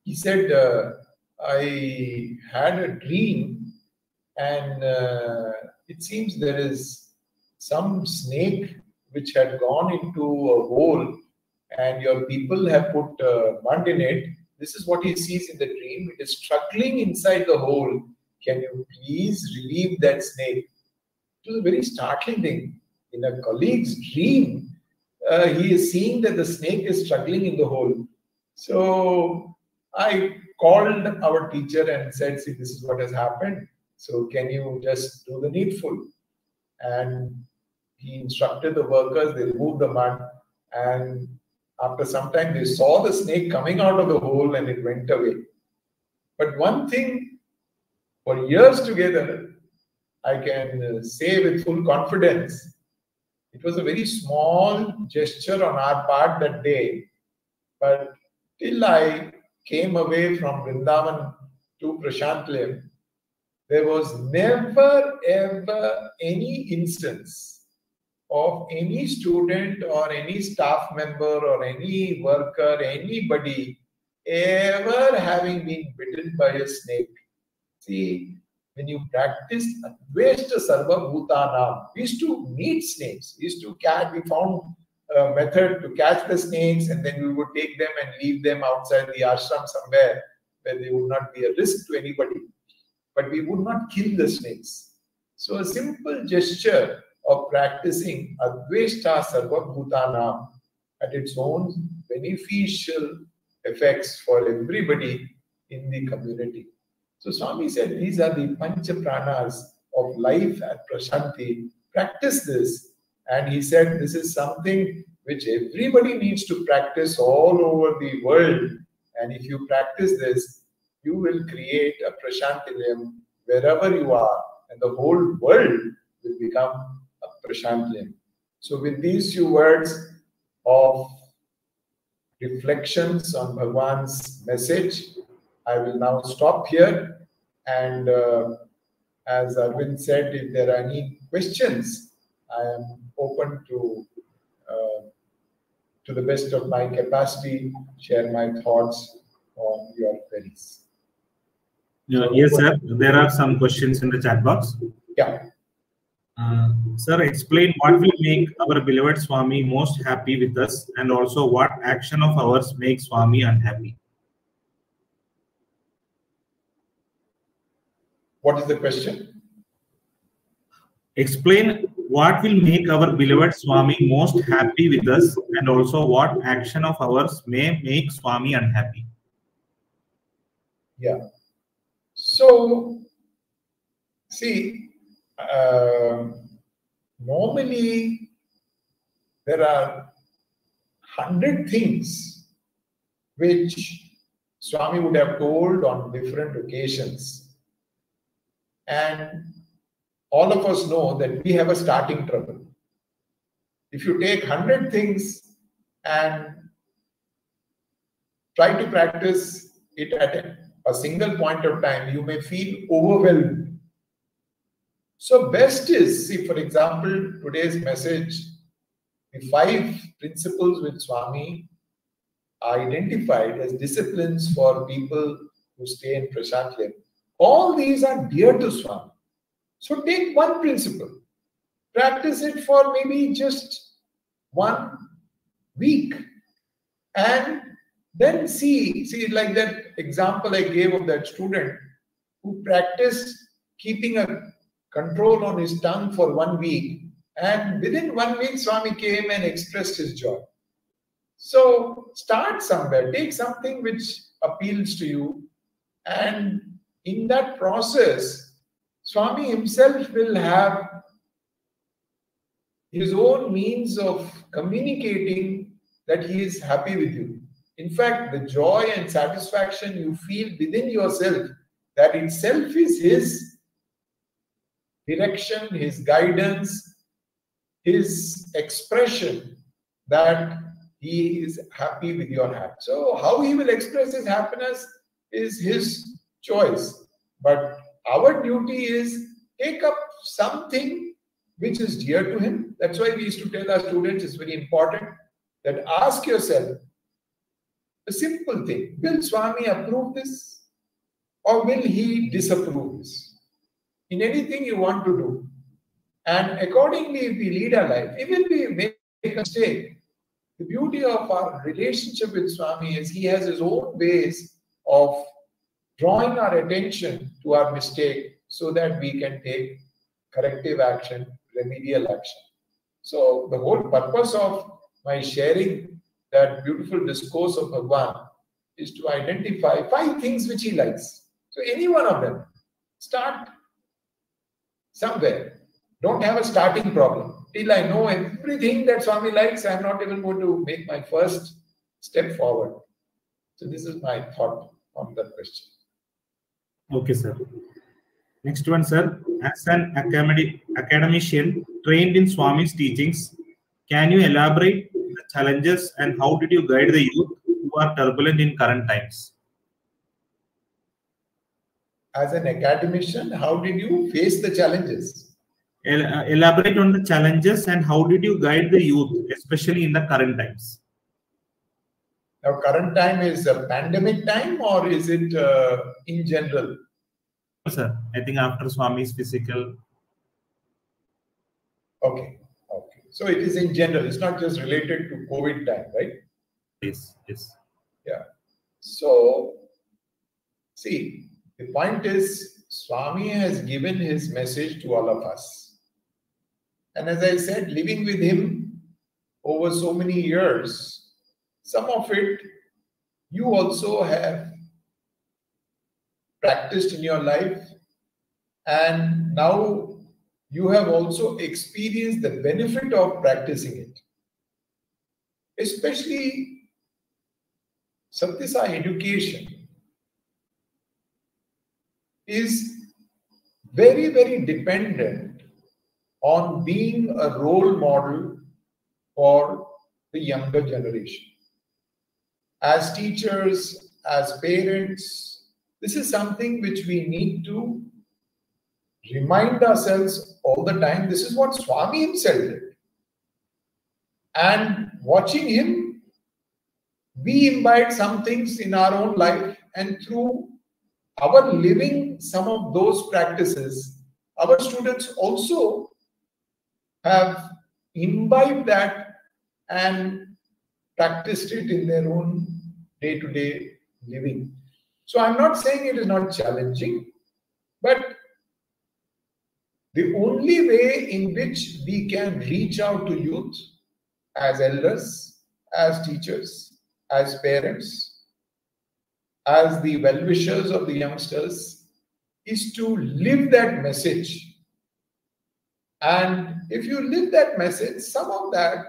He said, I had a dream and it seems there is some snake which had gone into a hole and your people have put mud in it. This is what he sees in the dream. It is struggling inside the hole. Can you please relieve that snake? It was a very startling thing. In a colleague's dream, he is seeing that the snake is struggling in the hole. So I called our teacher and said, "See, this is what has happened. So can you just do the needful?" And he instructed the workers, they removed the mud, and after some time they saw the snake coming out of the hole and it went away. But one thing, for years together, I can say with full confidence, it was a very small gesture on our part that day, but till I came away from Brindavan to Prashantlim, there was never ever any instance of any student or any staff member or any worker, anybody ever having been bitten by a snake. See, when you practice Adveshta Sarva Bhutanam, we used to meet snakes. We used to catch, we found a method to catch the snakes and then we would take them and leave them outside the ashram somewhere where they would not be a risk to anybody. But we would not kill the snakes. So a simple gesture of practicing Adveshta Sarva Bhutanam had its own beneficial effects for everybody in the community. So Swami said, these are the Pancha Pranas of life at Prashanti. Practice this. And he said, this is something which everybody needs to practice all over the world. And if you practice this, you will create a Prashantilayam wherever you are. And the whole world will become a Prashantilayam. So with these few words of reflections on Bhagwan's message, I will now stop here and as Arvind said, if there are any questions, I am open to the best of my capacity, share my thoughts on your queries. Yes, sir. There are some questions in the chat box. Yeah. Sir, explain what will make our beloved Swami most happy with us, and also what action of ours makes Swami unhappy. What is the question? Explain what will make our beloved Swami most happy with us, and also what action of ours may make Swami unhappy. Yeah. So, see, normally there are 100 things which Swami would have told on different occasions. And all of us know that we have a starting trouble. If you take 100 things and try to practice it at a single point of time, you may feel overwhelmed. So best is, see, for example, today's message, the 5 principles which Swami identified as disciplines for people who stay in Prashantya. All these are dear to Swami. So take one principle, practice it for maybe just 1 week, and then see like that example I gave of that student who practiced keeping a control on his tongue for 1 week, and within 1 week Swami came and expressed his joy. So start somewhere, take something which appeals to you, and in that process Swami himself will have his own means of communicating that he is happy with you. In fact, the joy and satisfaction you feel within yourself, that itself is his direction, his guidance, his expression that he is happy with your heart. So how he will express his happiness is his choice. But our duty is take up something which is dear to him. That's why we used to tell our students, it's very important that ask yourself a simple thing. Will Swami approve this or will he disapprove this? In anything you want to do. And accordingly, if we lead our life, even if we make a mistake, the beauty of our relationship with Swami is he has his own ways of drawing our attention to our mistake so that we can take corrective action, remedial action. So the whole purpose of my sharing that beautiful discourse of Bhagwan is to identify 5 things which he likes. So any one of them, start somewhere. Don't have a starting problem. Till I know everything that Swami likes, I'm not even going to make my first step forward. So this is my thought on that question. Okay, sir. Next one, sir. As an academician trained in Swami's teachings, can you elaborate the challenges and how did you guide the youth who are turbulent in current times? As an academician, how did you face the challenges? Elaborate on the challenges and how did you guide the youth, especially in the current times? Now, current time is a pandemic time or is it in general? Sir, I think after Swami's physical. Okay. So it is in general. It's not just related to COVID time, right? Yes. Yeah. So, see, the point is Swami has given his message to all of us. And as I said, living with him over so many years, some of it you also have practiced in your life, and now you have also experienced the benefit of practicing it. Especially Sathya education is very, very dependent on being a role model for the younger generation. As teachers, as parents, this is something which we need to remind ourselves all the time. This is what Swami himself did. And watching him we imbibe some things in our own life, and through our living some of those practices, our students also have imbibed that and practiced it in their own day-to-day living. So I'm not saying it is not challenging, but the only way in which we can reach out to youth as elders, as teachers, as parents, as the well-wishers of the youngsters, is to live that message. And if you live that message, some of that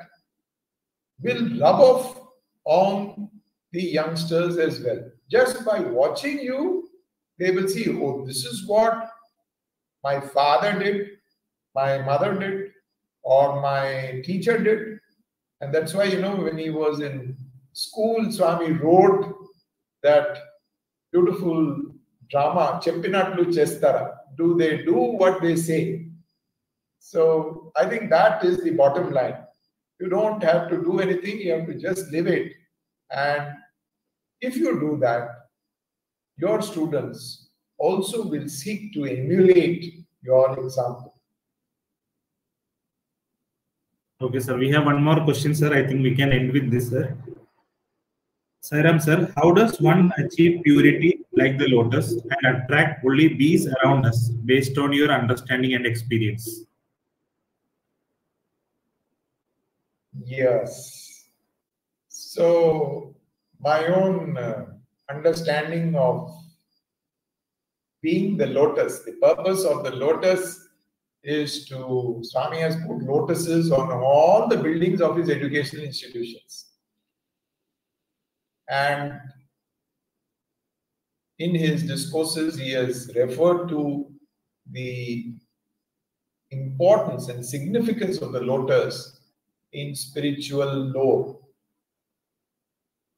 will rub off on the youngsters as well. Just by watching you, they will see, oh, this is what my father did, my mother did, or my teacher did. And that's why, when he was in school, Swami wrote that beautiful drama, Cheppinatlu Chestara. Do they do what they say? So I think that is the bottom line. You don't have to do anything, you have to just live it. And if you do that, your students also will seek to emulate your example. Okay, sir. We have one more question, sir. I think we can end with this, sir. Sairam, sir, how does one achieve purity like the lotus and attract only bees around us based on your understanding and experience? Yes. So, my own understanding of being the lotus, the purpose of the lotus is to, Swami has put lotuses on all the buildings of his educational institutions. And in his discourses, he has referred to the importance and significance of the lotus in spiritual lore.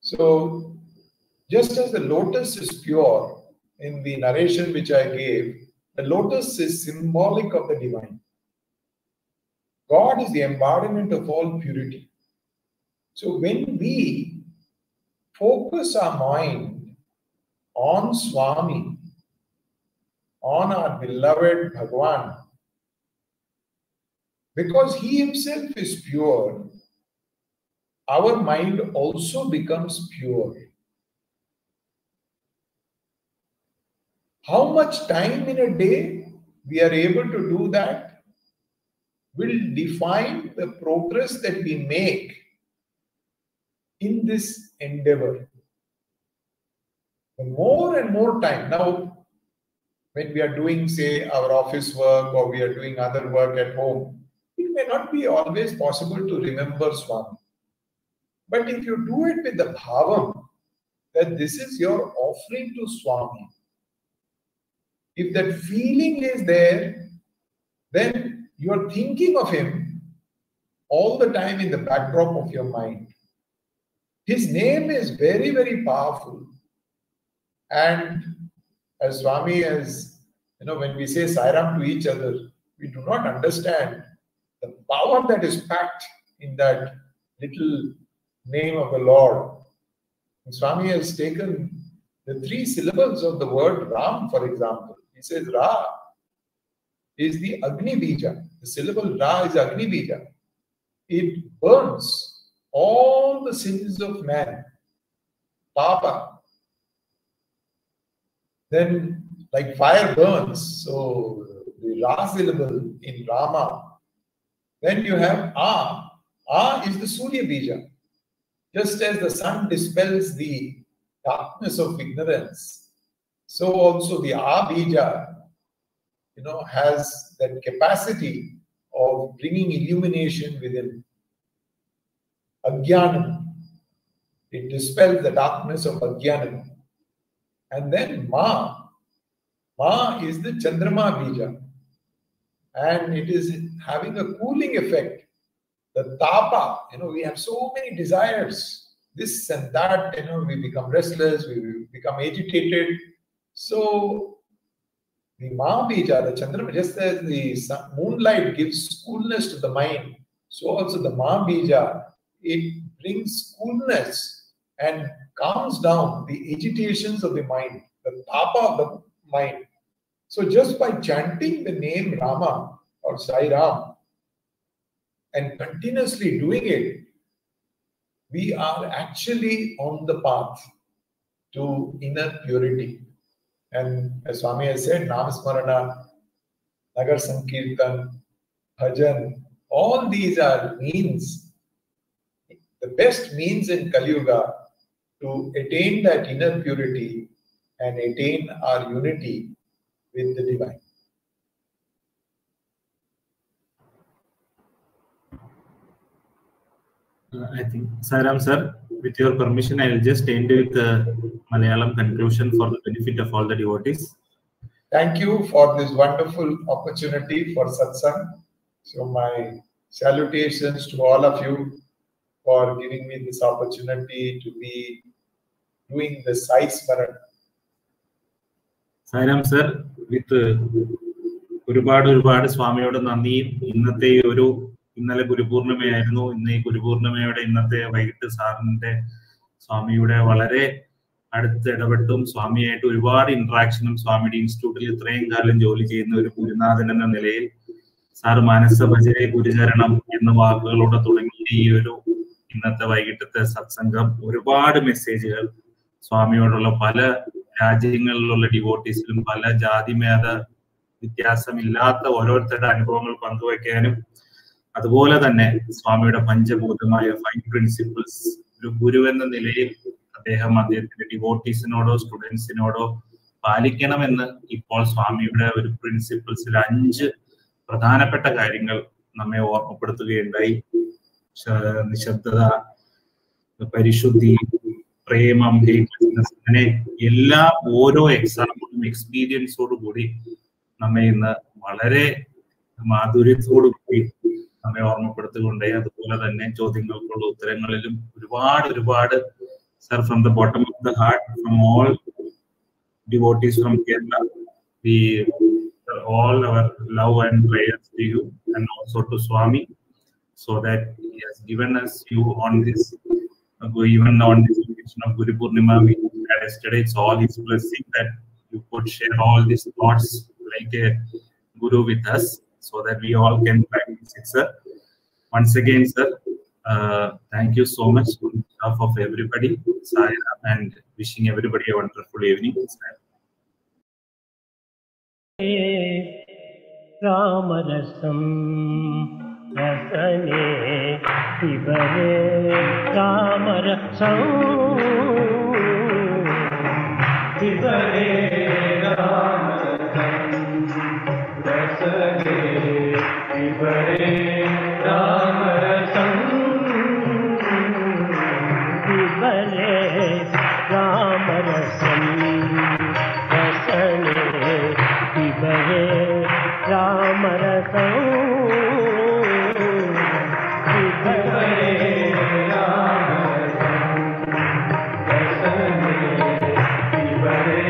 So, just as the lotus is pure, in the narration which I gave, the lotus is symbolic of the divine. God is the embodiment of all purity. So when we focus our mind on Swami, on our beloved Bhagavan, because he himself is pure, our mind also becomes pure. How much time in a day we are able to do that will define the progress that we make in this endeavor. The more and more time. Now, when we are doing, say, our office work or we are doing other work at home, it may not be always possible to remember Swami. But if you do it with the bhavam that this is your offering to Swami, if that feeling is there, then you are thinking of him all the time in the backdrop of your mind. His name is very, very powerful. And as Swami has, when we say Sairam to each other, we do not understand the power that is packed in that little name of the Lord. And Swami has taken the 3 syllables of the word Ram, for example. He says Ra is the Agni Bija. The syllable Ra is Agni Bija. It burns all the sins of man. Papa. Then, like fire burns, so the Ra syllable in Rama. Then you have A. A is the Surya Bija. Just as the sun dispels the darkness of ignorance, so also the A Bija, has that capacity of bringing illumination within. Ajnanam. It dispels the darkness of Ajnanam. And then Ma. Ma is the Chandrama Bija. And it is having a cooling effect. The Tapa, we have so many desires. This and that, we become restless, we become agitated. So, the Ma Bija, the Chandrama, just as the moonlight gives coolness to the mind, so also the Ma Bija, it brings coolness and calms down the agitations of the mind, the tapa of the mind. So just by chanting the name Rama or Sai Ram and continuously doing it, we are actually on the path to inner purity. And as Swami has said, Nam Smarana, Nagar Sankirtan, Bhajan, all these are means, the best means in Kali Yuga to attain that inner purity and attain our unity with the divine. I think, Sairam sir, with your permission, I will just end with the Malayalam conclusion for the benefit of all the devotees. Thank you for this wonderful opportunity for Satsang. So my salutations to all of you for giving me this opportunity to be doing the Sai Smaran. Sairam sir, with ഒരുപാട് സ്വാമിയോട് നന്ദിയും ഇന്നത്തെ ഒരു ഇന്നലെ ഗുരുപൂർണിമയായിരുന്നു. ഇന്ന് ഈ ഗുരുപൂർണിമയുടെ ഇന്നത്തെ വൈകിട്ട് സാറിന്റെ സ്വാമിയുടെ വളരെ അടുത്ത് ഇടപെട്ടും സ്വാമിയായിട്ട് ഒരുപാട് ഇന്ററാക്ഷനും സ്വാമിയുടെ ഇൻസ്റ്റിറ്റ്യൂട്ടിൽ ഇത്രയും കാലം ജോലി ചെയ്യുന്ന ഒരു ഗുരുനാഥൻ എന്ന നിലയിൽ സാർ മനസ്സ ഭജരെ ഗുരുചരണം എന്ന വാക്കുകളോടെ തുടങ്ങിയ ഈ ഒരു ഇന്നത്തെ വൈകിട്ടത്തെ സത്സംഗം ഒരുപാട് മെസ്സേജുകൾ സ്വാമിയോടുള്ള പല രാജ്യങ്ങളിലുള്ള ഡിവോട്ടീസിലും പല ജാതിമേത വ്യത്യാസമില്ലാത്ത ഓരോരുത്തരുടെ അനുഭവങ്ങൾ പങ്കുവയ്ക്കാനും അതുപോലെ തന്നെ സ്വാമിയുടെ പഞ്ചഭൂതമായ 5 പ്രിൻസിപ്പിൾസ് ഒരു ഗുരു എന്ന നിലയിൽ അദ്ദേഹത്തിന്റെ ഡിവോട്ടീസിനോടോ സ്റ്റുഡൻസിനോടോ പാലിക്കണമെന്ന് ഇപ്പോൾ സ്വാമിയുടെ ഒരു പ്രിൻസിപ്പിൾസിൽ 5 പ്രധാനപ്പെട്ട കാര്യങ്ങൾ നമ്മെ ഓർമ്മപ്പെടുത്തുകയുണ്ടായി. നിശബ്ദത, പരിശുദ്ധി, പ്രേമം, അങ്ങനെ എല്ലാ ഓരോ എക്സാമ്പിളും എക്സ്പീരിയൻസോടു കൂടി നമ്മെ ഇന്ന് വളരെ മാധുര്യത്തോടു കൂടി നമ്മെ ഓർമ്മപ്പെടുത്തുകൊണ്ടേ അതുപോലെ തന്നെ ചോദ്യങ്ങൾക്കുള്ള ഉത്തരങ്ങളിലും ഒരുപാട് sir from the bottom of the heart from all devotees from Kerala, we all our love and prayers to you and also to Swami, so that he has given us you on this, even on this occasion of Guru Purnima we had yesterday. It's all his blessing that you could share all these thoughts like a guru with us, so that we all can practice it, sir. Once again, sir, thank you so much on behalf of everybody, Saira, and wishing everybody a wonderful evening. Ramarasam rasane pibare Ramarasam pibare Ramarasam rasane pibare Ramarasam pibare Ramarasam rasane pibare Ramarasam pibare Ramarasam rasane pibare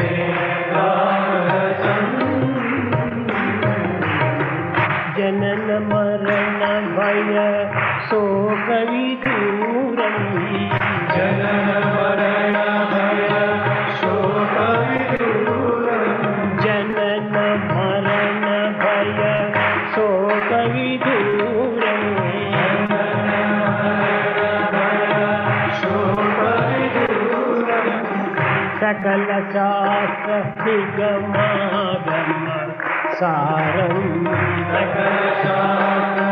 Ramarasam janana marana bhaya soka viduram janana marana bhaya soka viduram janana marana bhaya soka viduram janana marana bhaya soka viduram sakala shastra nigamagama saram sakala shastra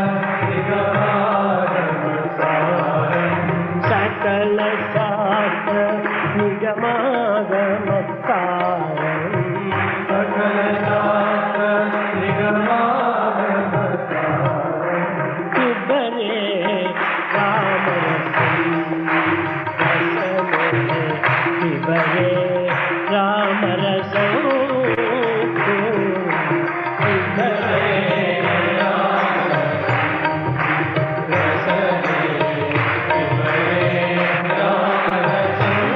nigamagama saram sakala shastra nigamagama saram sakala shastra nigamagama saram pibare Ramarasam rasane pibare Ramarasam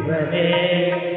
Shiva रे